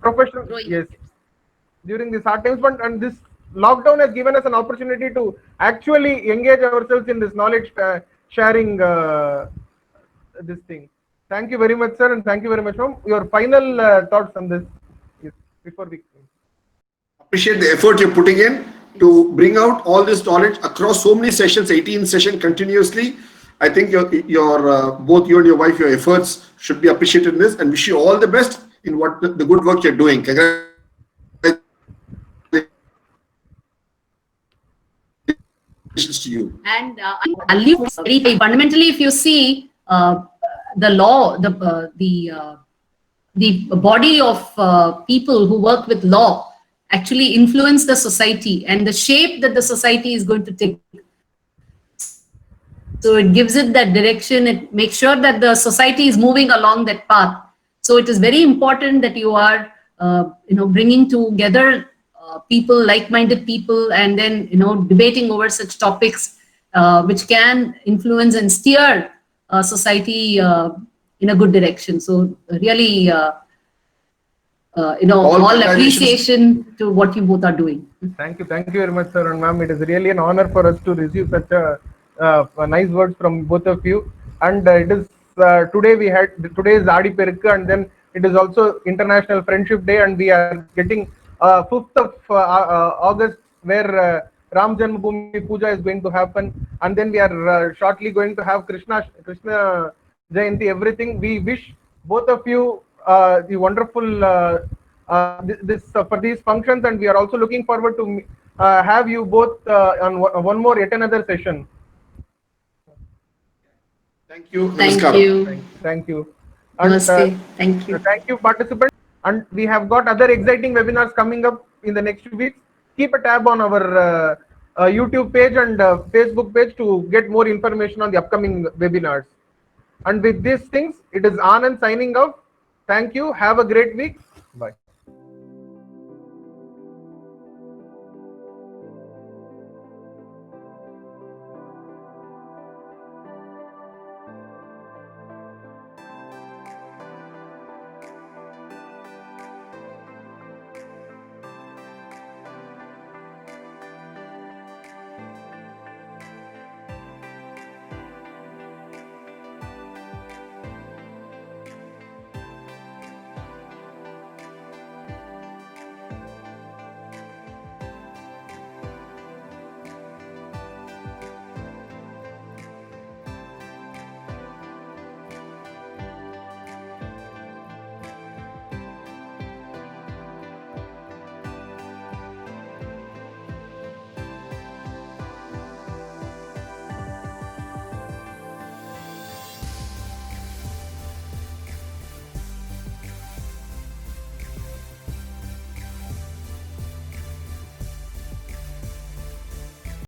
professional, yes, during these hard times. But and this lockdown has given us an opportunity to actually engage ourselves in this knowledge sharing this thing. Thank you very much, sir, and thank you very much, ma'am. Your final thoughts on this, yes, before we appreciate the effort you're putting in to bring out all this knowledge across so many sessions, 18 sessions continuously. I think your both you and your wife, your efforts should be appreciated in this, and wish you all the best in what the good work you're doing. Congratulations to you. And fundamentally, if you see the law, the body of people who work with law actually influence the society and the shape that the society is going to take. So it gives it that direction. It makes sure that the society is moving along that path. So it is very important that you are, bringing together people, like-minded people, and then, debating over such topics which can influence and steer society in a good direction. So really, all appreciation to what you both are doing. Thank you very much, sir and ma'am. It is really an honor for us to receive such a nice words from both of you. And it is today is Adi Perukku, and then it is also International Friendship Day, and we are getting 5th of August where Ram Janmabhoomi Puja is going to happen, and then we are shortly going to have Krishna Jayanti. Everything. We wish both of you the wonderful for these functions, and we are also looking forward to have you both on one more yet another session. Thank you. Thank you. Thank you. And, thank you. Thank you, participants. And we have got other exciting webinars coming up in the next weeks. Keep a tab on our YouTube page and Facebook page to get more information on the upcoming webinars. And with these things, it is Anand signing off. Thank you. Have a great week.